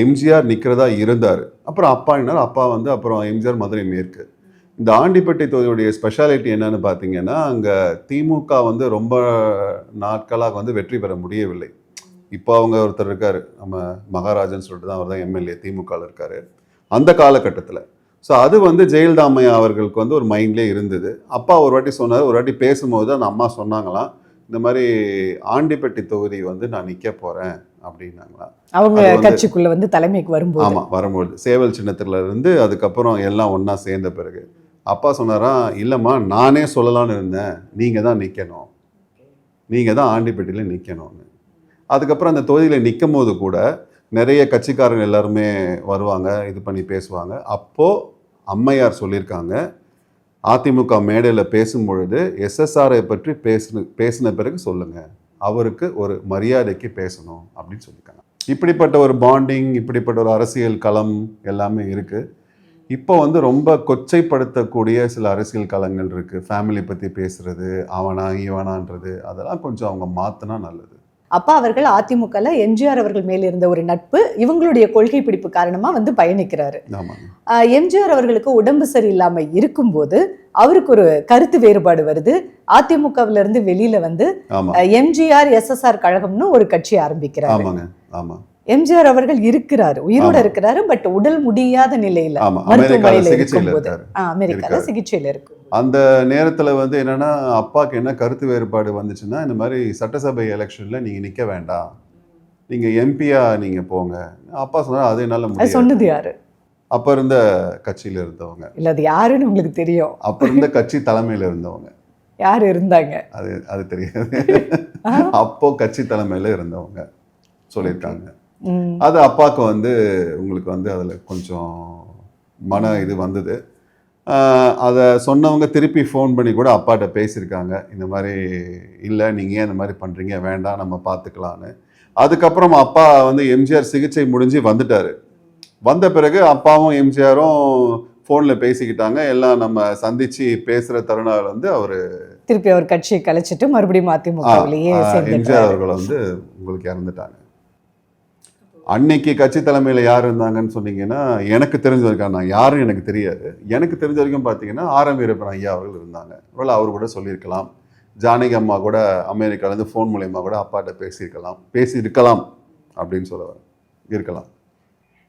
எம்ஜிஆர் நிற்கிறதா இருந்தார். அப்புறம் அப்பா வந்து அப்புறம் எம்ஜிஆர் மதுரை மேற்கு. இந்த ஆண்டிப்பட்டி தொகுதியுடைய ஸ்பெஷாலிட்டி என்னன்னு பார்த்தீங்கன்னா, அங்கே திமுக வந்து ரொம்ப நாட்களாக வந்து வெற்றி பெற முடியவில்லை. இப்போ அவங்க ஒருத்தர் இருக்கார், நம்ம மகாராஜன் சொல்லிட்டு தான், அவர் தான் எம்எல்ஏ திமுகவில் இருக்கார் அந்த காலகட்டத்தில். ஸோ அது வந்து ஜெயலலிதா அம்மையா அவர்களுக்கு வந்து ஒரு மைண்ட்லேயே இருந்தது. அப்பா ஒரு வாட்டி சொன்னார், ஒரு வாட்டி பேசும்போது அந்த அம்மா சொன்னாங்களாம், இந்த மாதிரி ஆண்டிப்பட்டி தொகுதி வந்து நான் நிற்க போகிறேன் அப்படின்னாங்களாம். அவங்க கட்சிக்குள்ள வந்து தலைமைக்கு வரும்போது. ஆமாம், வரும்போது சேவல் சின்னத்துல இருந்து அதுக்கப்புறம் எல்லாம் ஒன்றா சேர்ந்த பிறகு அப்பா சொன்னாராம், இல்லைம்மா நானே சொல்லலான்னு இருந்தேன், நீங்கள் தான் நிற்கணும், நீங்கள் தான் ஆண்டிப்பட்டியில் நிற்கணும்னு. அதுக்கப்புறம் அந்த தொகுதியில் நிற்கும் போது கூட நிறைய கட்சிக்காரங்க எல்லாருமே வருவாங்க, இது பண்ணி பேசுவாங்க. அப்போது அம்மையார் சொல்லியிருக்காங்க, அதிமுக மேடையில் பேசும்பொழுது எஸ்எஸ்ஆரை பற்றி பேசின பிறகு சொல்லுங்கள், அவருக்கு ஒரு மரியாதைக்கு பேசணும் அப்படின்னு சொல்லியிருக்காங்க. இப்படிப்பட்ட ஒரு பாண்டிங், இப்படிப்பட்ட ஒரு அரசியல் களம் எல்லாமே இருக்குது. இப்போ வந்து ரொம்ப கொச்சைப்படுத்தக்கூடிய சில அரசியல் களங்கள் இருக்குது. ஃபேமிலி பற்றி பேசுகிறது, அவனா இவனான்றது, அதெல்லாம் கொஞ்சம் அவங்க மாற்றினா நல்லது. அப்பா அவர்கள் அதிமுகல எம்ஜிஆர் அவர்கள் மேல் இருந்த ஒரு நட்பு, இவங்களுடைய கொள்கை பிடிப்பு காரணமா வந்து பயணிக்கிறாரு. எம்ஜிஆர் அவர்களுக்கு உடம்பு சரியில்லாம இருக்கும்போது அவருக்கு ஒரு கருத்து வேறுபாடு வருது. அதிமுகவில இருந்து வெளியில வந்து எம்ஜிஆர் எஸ்எஸ்ஆர் கழகம்னு ஒரு கட்சி ஆரம்பிக்கிறாரு. எம்ஜிஆர் அவர்கள் இருக்கிறாரு, உயிரோட இருக்கிறாரு, பட் உடல் முடியாத நிலையில மருத்துவமனையில இருக்கும்போது, அமெரிக்கால சிகிச்சையில இருக்கும். அந்த நேரத்துல வந்து என்னன்னா, அப்பாக்கு என்ன கருத்து வேறுபாடு வந்துச்சுன்னா, இந்த மாதிரி சட்டசபை எலெக்ஷன்ல நீங்க நிக்க வேண்டாம், நீங்க எம்பியா நீங்க போங்க. அப்பா சொன்னா அது என்னால முடியாது. சொன்னது யாரு? அப்ப இருந்த கட்சியில இருந்தவங்க. இல்ல அது யாருன்னு உங்களுக்கு தெரியும்? அப்ப இருந்த கட்சி தலைமையில இருந்தவங்க. யாரு இருந்தாங்க? அது தெரியாது. அப்போ கட்சி தலைமையில இருந்தவங்க சொல்லியிருக்காங்க. அது அப்பாவுக்கு வந்து உங்களுக்கு வந்து அதில் கொஞ்சம் மன இது வந்தது. அதை சொன்னவங்க திருப்பி ஃபோன் பண்ணி கூட அப்பாட்ட பேசியிருக்காங்க, இந்த மாதிரி இல்லை நீங்கள் ஏன் இந்த மாதிரி பண்ணுறீங்க, வேண்டாம் நம்ம பார்த்துக்கலான்னு. அதுக்கப்புறம் அப்பா வந்து எம்ஜிஆர் சிகிச்சை முடிஞ்சு வந்துட்டார். வந்த பிறகு அப்பாவும் எம்ஜிஆரும் ஃபோனில் பேசிக்கிட்டாங்க. எல்லாம் நம்ம சந்தித்து பேசுகிற தருணாவில் வந்து அவர் திருப்பி அவர் கட்சியை கலைச்சிட்டு மறுபடியும் அதிமுகவிலேயே எம்ஜிஆர் அவர்கள் வந்து உங்களுக்கு இறந்துட்டாங்க. அன்னைக்கு கட்சி தலைமையில் யார் இருந்தாங்கன்னு சொன்னீங்கன்னா, எனக்கு தெரிஞ்ச வரைக்கும், நான் யாரும் எனக்கு தெரியாது, எனக்கு தெரிஞ்ச வரைக்கும் பார்த்தீங்கன்னா ஆர் எம் வீரப்பன் ஐயா அவர்கள் இருந்தாங்க. ஒருவேளை அவர் கூட சொல்லியிருக்கலாம். ஜானகி அம்மா கூட அமெரிக்காலேருந்து ஃபோன் மூலயமா கூட அப்பாட்ட பேசியிருக்கலாம் அப்படின்னு சொல்ல இருக்கலாம்.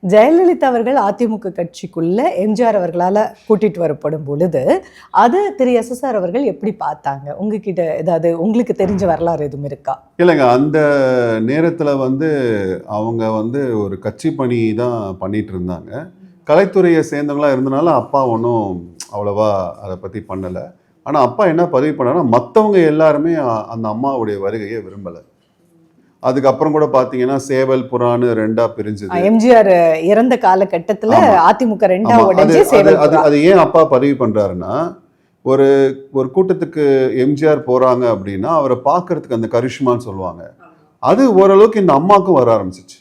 ஜெயலலிதா அவர்கள் அதிமுக கட்சிக்குள்ள எம்ஜிஆர் அவர்களால் கூட்டிட்டு வரப்படும் பொழுது அதை திரு எஸ்எஸ்ஆர் அவர்கள் எப்படி பார்த்தாங்க? உங்ககிட்ட ஏதாவது உங்களுக்கு தெரிஞ்ச வரலாறு எதுவும் இருக்கா? இல்லைங்க, அந்த நேரத்தில் வந்து அவங்க வந்து ஒரு கட்சி பணி தான் பண்ணிட்டு இருந்தாங்க. கலைத்துறையை சேர்ந்தவங்களாக இருந்தனால அப்பா ஒன்றும் அவ்வளோவா அதை பற்றி பண்ணலை. ஆனால் அப்பா என்ன பதிவு பண்ணாங்கன்னா, மற்றவங்க எல்லாருமே அந்த அம்மாவுடைய வருகையை விரும்பலை. அதுக்கப்புறம் கூட பாத்தீங்கன்னா சேவல் புறான்னு ரெண்டா பிரிஞ்சது. எம்ஜிஆர் இறந்த காலகட்டத்துல அதிமுக ரெண்டா உடைஞ்சு சேவல் புறா. அது ஏன் அப்பா பதிவு பண்றாருன்னா, ஒரு ஒரு கூட்டத்துக்கு எம்ஜிஆர் போறாங்க அப்படின்னா அவரை பார்க்கறதுக்கு அந்த கரிஷ்மான்னு சொல்லுவாங்க, அது ஓரளவுக்கு இந்த அம்மாவுக்கும் வர ஆரம்பிச்சிச்சு.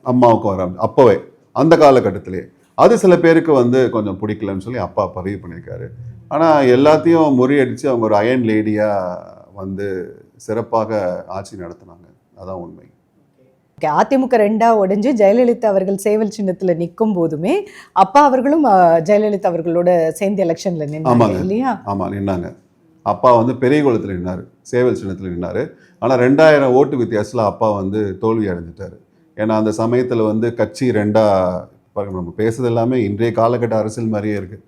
அம்மாவுக்கும் வர ஆரம்பிச்சு அப்பவே அந்த காலகட்டத்திலேயே. அது சில பேருக்கு வந்து கொஞ்சம் பிடிக்கலன்னு சொல்லி அப்பா பதிவு பண்ணியிருக்காரு. ஆனா எல்லாத்தையும் முறியடிச்சு அவங்க ஒரு அயன் லேடியா வந்து சிறப்பாக ஆட்சி நடத்தினாங்க. அதான் உண்மை. அதிமுக ரெண்டா உடைஞ்சு ஜெயலலிதா அவர்கள் சேவல் சின்னத்துல நிற்கும் போதுமே அப்பா அவர்களும் ஜெயலலிதா அவர்களோட சேர்ந்து எலெக்ஷன்ல நின்னாங்க இல்லையா? ஆமா, நின்னாங்க. அப்பா வந்து பெரிய குளத்துல நின்னாரு, சேவல் சின்னத்துல நின்னாரு. ஆனா 2000 ஓட்டு வித்தியாசத்துல அப்பா வந்து தோல்வி அடைஞ்சிட்டாரு. ஏன்னா அந்த சமயத்துல வந்து கட்சி ரெண்டா, நம்ம பேசுறது எல்லாமே இன்றைய காலகட்ட அரசியல் மாதிரியே இருக்கு.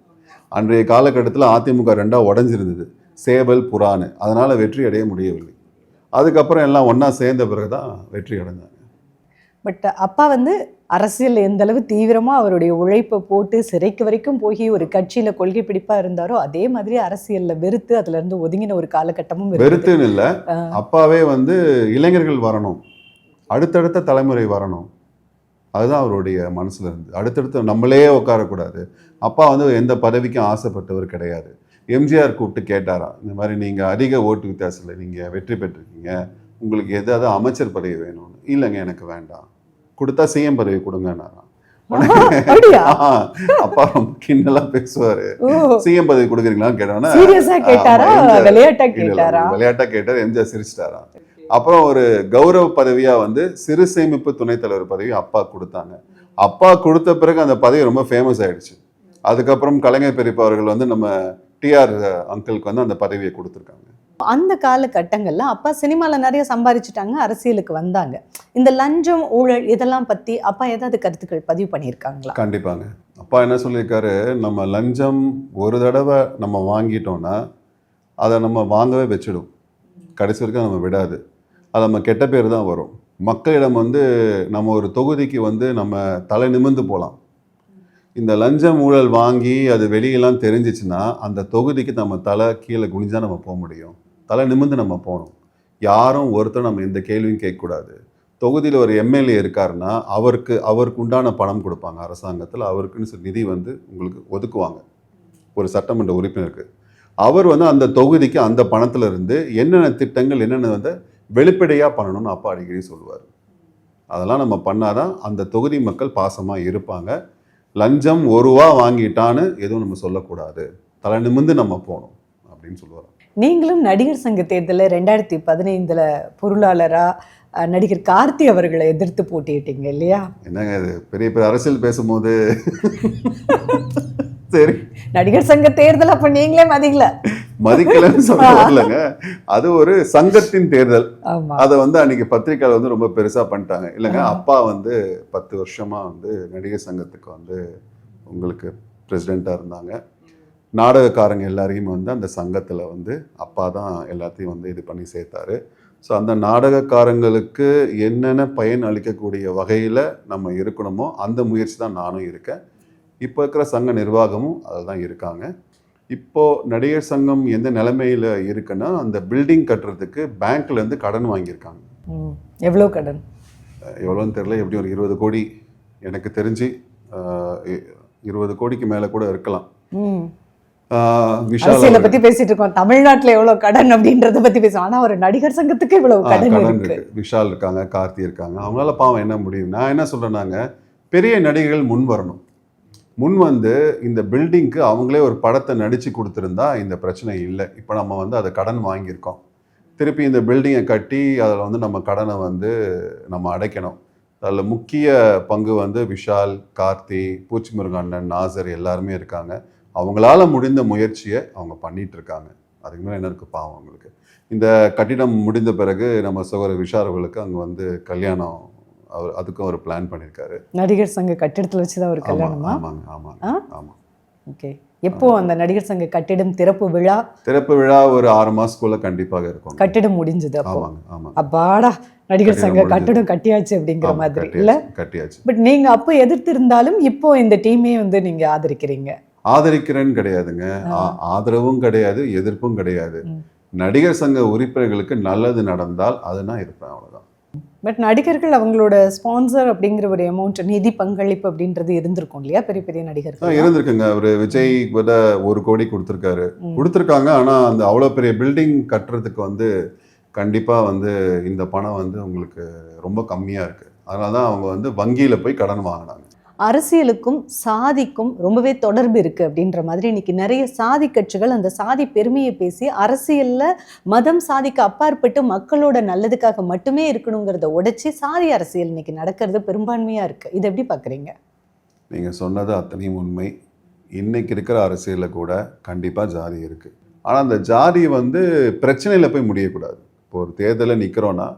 அன்றைய காலகட்டத்தில் அதிமுக ரெண்டா உடஞ்சிருந்தது, சேவல் புறான்னு. அதனால வெற்றி அடைய முடியவில்லை. அதுக்கப்புறம் எல்லாம் ஒன்றா சேர்ந்த பிறகு தான் வெற்றி அடைஞ்சாங்க. பட் அப்பா வந்து அரசியல் எந்த அளவு தீவிரமாக அவருடைய உழைப்பை போட்டு சிறைக்கு வரைக்கும் போய் ஒரு கட்சியில் கொள்கை பிடிப்பாக இருந்தாரோ அதே மாதிரி அரசியலில் வெறுத்து அதுலேருந்து ஒதுங்கின ஒரு காலகட்டமும் வெறுத்துன்னு இல்லை. அப்பாவே வந்து இளைஞர்கள் வரணும், அடுத்தடுத்த தலைமுறை வரணும், அதுதான் அவருடைய மனசில் இருந்து. அடுத்தடுத்து நம்மளே உட்காரக்கூடாது. அப்பா வந்து எந்த பதவிக்கும் ஆசைப்பட்டவர் கிடையாது. எம்ஜிஆர் கூப்பிட்டு கேட்டாராம், இந்த மாதிரி நீங்கள் அதிக ஓட்டு வித்தியாசத்தில் நீங்கள் வெற்றி பெற்றிருக்கீங்க, உங்களுக்கு எதாவது அமைச்சர் பதவி வேணும்னு. இல்லைங்க எனக்கு வேண்டாம், கொடுத்தா சிஎம் பதவி கொடுங்கன்னாராம். அப்பா ரொம்ப கிண்டலா பேசுவாரு, சிஎம் பதவி கொடுக்குறீங்களான்னு கேட்டோன்னா விளையாட்டா கேட்டார். எம்ஜிஆர் சிரிச்சிட்டாராம். அப்புறம் ஒரு கௌரவ பதவியா வந்து சிறு சேமிப்பு துணைத் தலைவர் பதவி அப்பா கொடுத்தாங்க. அப்பா கொடுத்த பிறகு அந்த பதவி ரொம்ப ஃபேமஸ் ஆயிடுச்சு. அதுக்கப்புறம் கலைஞர் பெரியப்பா அவர்கள் வந்து நம்ம டிஆர் அங்கிளுக்கு வந்து அந்த பதவியை கொடுத்துருக்காங்க. அந்த காலகட்டங்கள்ல அப்பா சினிமால நிறைய சம்பாதிச்சுட்டாங்க, அரசியலுக்கு வந்தாங்க. இந்த லஞ்சம் ஊழல் இதெல்லாம் பத்தி அப்பா ஏதாவது கருத்துக்கள் பதிவு பண்ணியிருக்காங்களா? கண்டிப்பாங்க. அப்பா என்ன சொல்லியிருக்காரு, நம்ம லஞ்சம் ஒரு தடவை நம்ம வாங்கிட்டோம்னா அதை நம்ம வாங்கவே வச்சிடும், கடைசி வரைக்கும் நம்ம விடாது. அது நம்ம கெட்ட பேர் தான் வரும். மக்களிடம் வந்து நம்ம ஒரு தொகுதிக்கு வந்து நம்ம தலை நிமிர்ந்து போகலாம். இந்த லஞ்சம் ஊழல் வாங்கி அது வெளியெல்லாம் தெரிஞ்சிச்சுன்னா அந்த தொகுதிக்கு நம்ம தலை கீழே குனிஞ்சா நம்ம போக முடியும். தலை நிமிர்ந்து நம்ம போகணும். யாரும் ஒருத்தர் நம்ம எந்த கேள்வியும் கேட்கக்கூடாது. தொகுதியில் ஒரு எம்எல்ஏ இருக்காருன்னா அவருக்கு உண்டான பணம் கொடுப்பாங்க அரசாங்கத்தில். அவருக்குன்னு சில நிதி வந்து உங்களுக்கு ஒதுக்குவாங்க ஒரு சட்டமன்ற உறுப்பினருக்கு. அவர் வந்து அந்த தொகுதிக்கு அந்த பணத்தில் இருந்து என்னென்ன திட்டங்கள் என்னென்ன வந்து வெளிப்படையாக பண்ணணும்னு அப்பா அடிக்கடி சொல்லுவார். அதெல்லாம் நம்ம பண்ணாதான் அந்த தொகுதி மக்கள் பாசமாக இருப்பாங்க. லஞ்சம் ஒரு ரூபா வாங்கிட்டான்னு எதுவும் நம்ம சொல்லக்கூடாது, தலை நிமிர்ந்து நம்ம போகணும் அப்படின்னு சொல்லுவார். நீங்களும் நடிகர் சங்க தேர்தலில் 2015 பொருளாளரா நடிகர் கார்த்தி அவர்களை எதிர்த்து போட்டியிட்டீங்க இல்லையா? என்னங்க இது பெரிய பெரிய அரசியல் பேசும்போது சரி, நடிகர் சங்க தேர்தல் அப்ப நீங்களே மதிக்கலன்னு சொல்லலங்க. அது ஒரு சங்கத்தின் தேர்தல். ஆமா. அதை வந்து அன்னைக்கு பத்திரிக்கையாளர் வந்து ரொம்ப பெருசா பண்ணிட்டாங்க. இல்லைங்க, அப்பா வந்து 10 வருஷமா வந்து நடிகர் சங்கத்துக்கு வந்து உங்களுக்கு பிரசிடெண்டா இருந்தாங்க. நாடகக்காரங்க எல்லாரையும் வந்து அந்த சங்கத்தில் வந்து அப்பா தான் எல்லாத்தையும் வந்து இது பண்ணி சேர்த்தாரு. ஸோ அந்த நாடகக்காரங்களுக்கு என்னென்ன பயன் அளிக்கக்கூடிய வகையில் நம்ம இருக்கணுமோ அந்த முயற்சி தான் நானும் இருக்கேன். இப்போ இருக்கிற சங்க நிர்வாகமும் அதில் தான் இருக்காங்க. இப்போது நடிகர் சங்கம் எந்த நிலைமையில் இருக்குன்னா, அந்த பில்டிங் கட்டுறதுக்கு பேங்க்லேருந்து கடன் வாங்கியிருக்காங்க. எவ்வளோ கடன்? எவ்வளோன்னு தெரியல, எப்படி ஒரு 20 கோடி, எனக்கு தெரிஞ்சு 20 கோடிக்கு மேலே கூட இருக்கலாம். விஷாலை பத்தி பேசிட்டு இருக்கோம், தமிழ்நாட்டுல எவ்வளவு கடன் அப்படின்றத பத்தி பேசுவோம். ஆனா ஒரு நடிகர் சங்கத்துக்கு இவ்வளவு கடன் இருக்கு. விஷால் இருக்காங்க, கார்த்தி இருக்காங்க. அவங்களால பாவம் என்ன முடியும்? நான் என்ன சொல்றேன்னாங்க, பெரிய நடிகர்கள் முன் வரணும். முன் வந்து இந்த பில்டிங்க்கு அவங்களே ஒரு படத்தை நடிச்சு கொடுத்துருந்தா இந்த பிரச்சனை இல்லை. இப்போ நம்ம வந்து அதை கடன் வாங்கியிருக்கோம், திருப்பி இந்த பில்டிங்கை கட்டி அதில் வந்து நம்ம கடனை வந்து நம்ம அடைக்கணும். அதில் முக்கிய பங்கு வந்து விஷால், கார்த்தி, பூச்சி முருகண்ணன், நாசர் எல்லாருமே இருக்காங்க. அவங்களால முடிந்த முயற்சியை அவங்க பண்ணிட்டு இருக்காங்க. அதுக்கு மேலே என்ன இருக்கு பாவம் அவங்களுக்கு. இந்த கட்டிடம் முடிந்த பிறகு நம்ம சகோதரர் விஷால் அவர்களுக்கு அங்கே வந்து கல்யாணம், அவர் அதுக்கும் ஒரு பிளான் பண்ணியிருக்காரு. நடிகர் சங்க கட்டிடத்தில் வச்சுதான் ஒரு கல்யாணமா? ஆமாங்க ஆமாங்க ஆமாம். ஓகே. எப்போ அந்த நடிகர் சங்க கட்டிடம் திறப்பு விழா? திறப்பு விழா ஒரு 6 மாசத்துக்குள்ள கண்டிப்பாக இருக்கும். கட்டிடம் முடிஞ்சது அப்போ? ஆமாங்க ஆமாம். அப்பாடா, நடிகர் சங்க கட்டிடம் கட்டியாச்சு அப்படிங்கிற மாதிரி இல்ல? கட்டியாச்சு. பட் நீங்க அப்போ எதிர்த்து இருந்தாலும் இப்போ இந்த டீமே வந்து நீங்க ஆதரிக்கிறீங்க? ஆதரிக்கிறேன்னு கிடையாதுங்க, ஆதரவும் கிடையாது, எதிர்ப்பும் கிடையாது. நடிகர் சங்க உறுப்பினர்களுக்கு நல்லது நடந்தால் அது நான் இருப்பேன், அவ்வளவுதான். பட் நடிகர்கள் அவங்களோட ஸ்பான்சர் அப்படிங்கிற ஒரு அமௌண்ட், நிதி பங்களிப்பு அப்படின்றது இருந்திருக்கும் இல்லையா? பெரிய பெரிய நடிகர்கள் இருந்திருக்குங்க. ஒரு விஜய் கூட 1 கோடி கொடுத்துருக்காங்க. ஆனா அந்த அவ்வளவு பெரிய பில்டிங் கட்டுறதுக்கு வந்து கண்டிப்பா வந்து இந்த பணம் வந்து உங்களுக்கு ரொம்ப கம்மியா இருக்கு. அதனாலதான் அவங்க வந்து வங்கியில போய் கடன் வாங்கினாங்க. அரசியலுக்கும் சாதிக்கும் ரொம்பவே தொடர்பு இருக்குது அப்படின்ற மாதிரி இன்னைக்கு நிறைய சாதி கட்சிகள் அந்த சாதி பெருமையை பேசி அரசியலில் மதம் சாதிக்கு அப்பாற்பட்டு மக்களோட நல்லதுக்காக மட்டுமே இருக்கணுங்கிறத உடைச்சி சாதி அரசியல் இன்னைக்கு நடக்கிறது பெரும்பான்மையாக இருக்குது. இதை எப்படி பார்க்குறீங்க? நீங்கள் சொன்னது அத்தனையும் உண்மை. இன்னைக்கு இருக்கிற அரசியலில் கூட கண்டிப்பாக ஜாதி இருக்குது. ஆனால் அந்த ஜாதி வந்து பிரச்சனையில் போய் முடியக்கூடாது. இப்போ ஒரு தேர்தலில் நிற்கிறோன்னா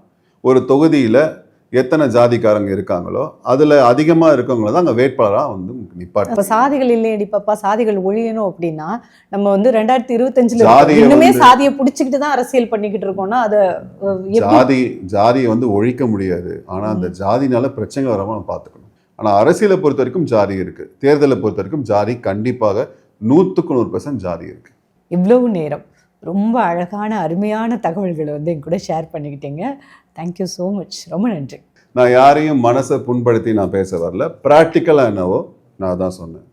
ஒரு தொகுதியில் எத்தனை ஜாதிக்காரங்க இருக்காங்களோ அதில் அதிகமாக இருக்கவங்கள தான் அங்கே வேட்பாளராக வந்து நிப்பாட்டு. இப்போ சாதிகள் இல்லையடி பாப்பா, சாதிகள் ஒழியணும் அப்படின்னா நம்ம வந்து 2025 இன்னுமே சாதியை பிடிச்சிக்கிட்டு தான் அரசியல் பண்ணிக்கிட்டு இருக்கோம்னா அதை ஜாதியை வந்து ஒழிக்க முடியாது. ஆனால் அந்த ஜாதினால பிரச்சனை வராமல் நம்ம பார்த்துக்கணும். ஆனால் அரசியலை பொறுத்த வரைக்கும் ஜாதி இருக்குது, தேர்தலை பொறுத்த வரைக்கும் ஜாதி கண்டிப்பாக 100% ஜாதி இருக்குது. இவ்வளவு நேரம் ரொம்ப அழகான அருமையான தகவல்களை வந்து என் கூட ஷேர் பண்ணிக்கிட்டீங்க. Thank you so much. ரொம்ப நன்றி. நான் யாரையும் மனசை புண்படுத்தி நான் பேச வரல. ப்ராக்டிக்கலாக என்னவோ நான் தான் சொன்னேன்.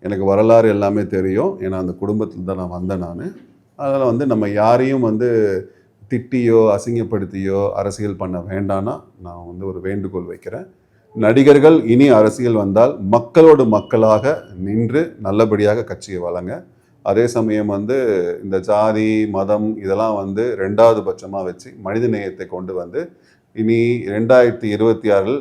எனக்கு வரலாறு எல்லாமே தெரியும், ஏன்னா அந்த குடும்பத்தில் தான் நான் வந்தேன் நான். அதனால் வந்து நம்ம யாரையும் வந்து திட்டியோ அசிங்கப்படுத்தியோ அரசியல் பண்ண வேண்டான்னா நான் வந்து ஒரு வேண்டுகோள் வைக்கிறேன். நடிகர்கள் இனி அரசியல் வந்தால் மக்களோடு மக்களாக நின்று நல்லபடியாக கட்சியை வழங்க. அதே சமயம் வந்து இந்த ஜாதி மதம் இதெல்லாம் வந்து 2வது பட்சமாக வச்சு மனித நேயத்தை கொண்டு வந்து இனி 2026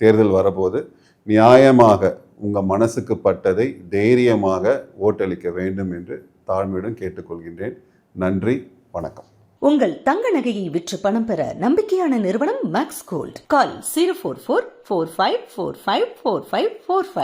தேர்தல் வரபோது நியாயமாக உங்கள் மனசுக்கு பட்டதை தைரியமாக ஓட்டளிக்க வேண்டும் என்று தாழ்மையுடன் கேட்டுக்கொள்கின்றேன். நன்றி, வணக்கம். உங்கள் தங்க நகையை விற்று பணம் பெற நம்பிக்கையான நிறுவனம் மேக்ஸ் கோல்ட். கால் 04445454545.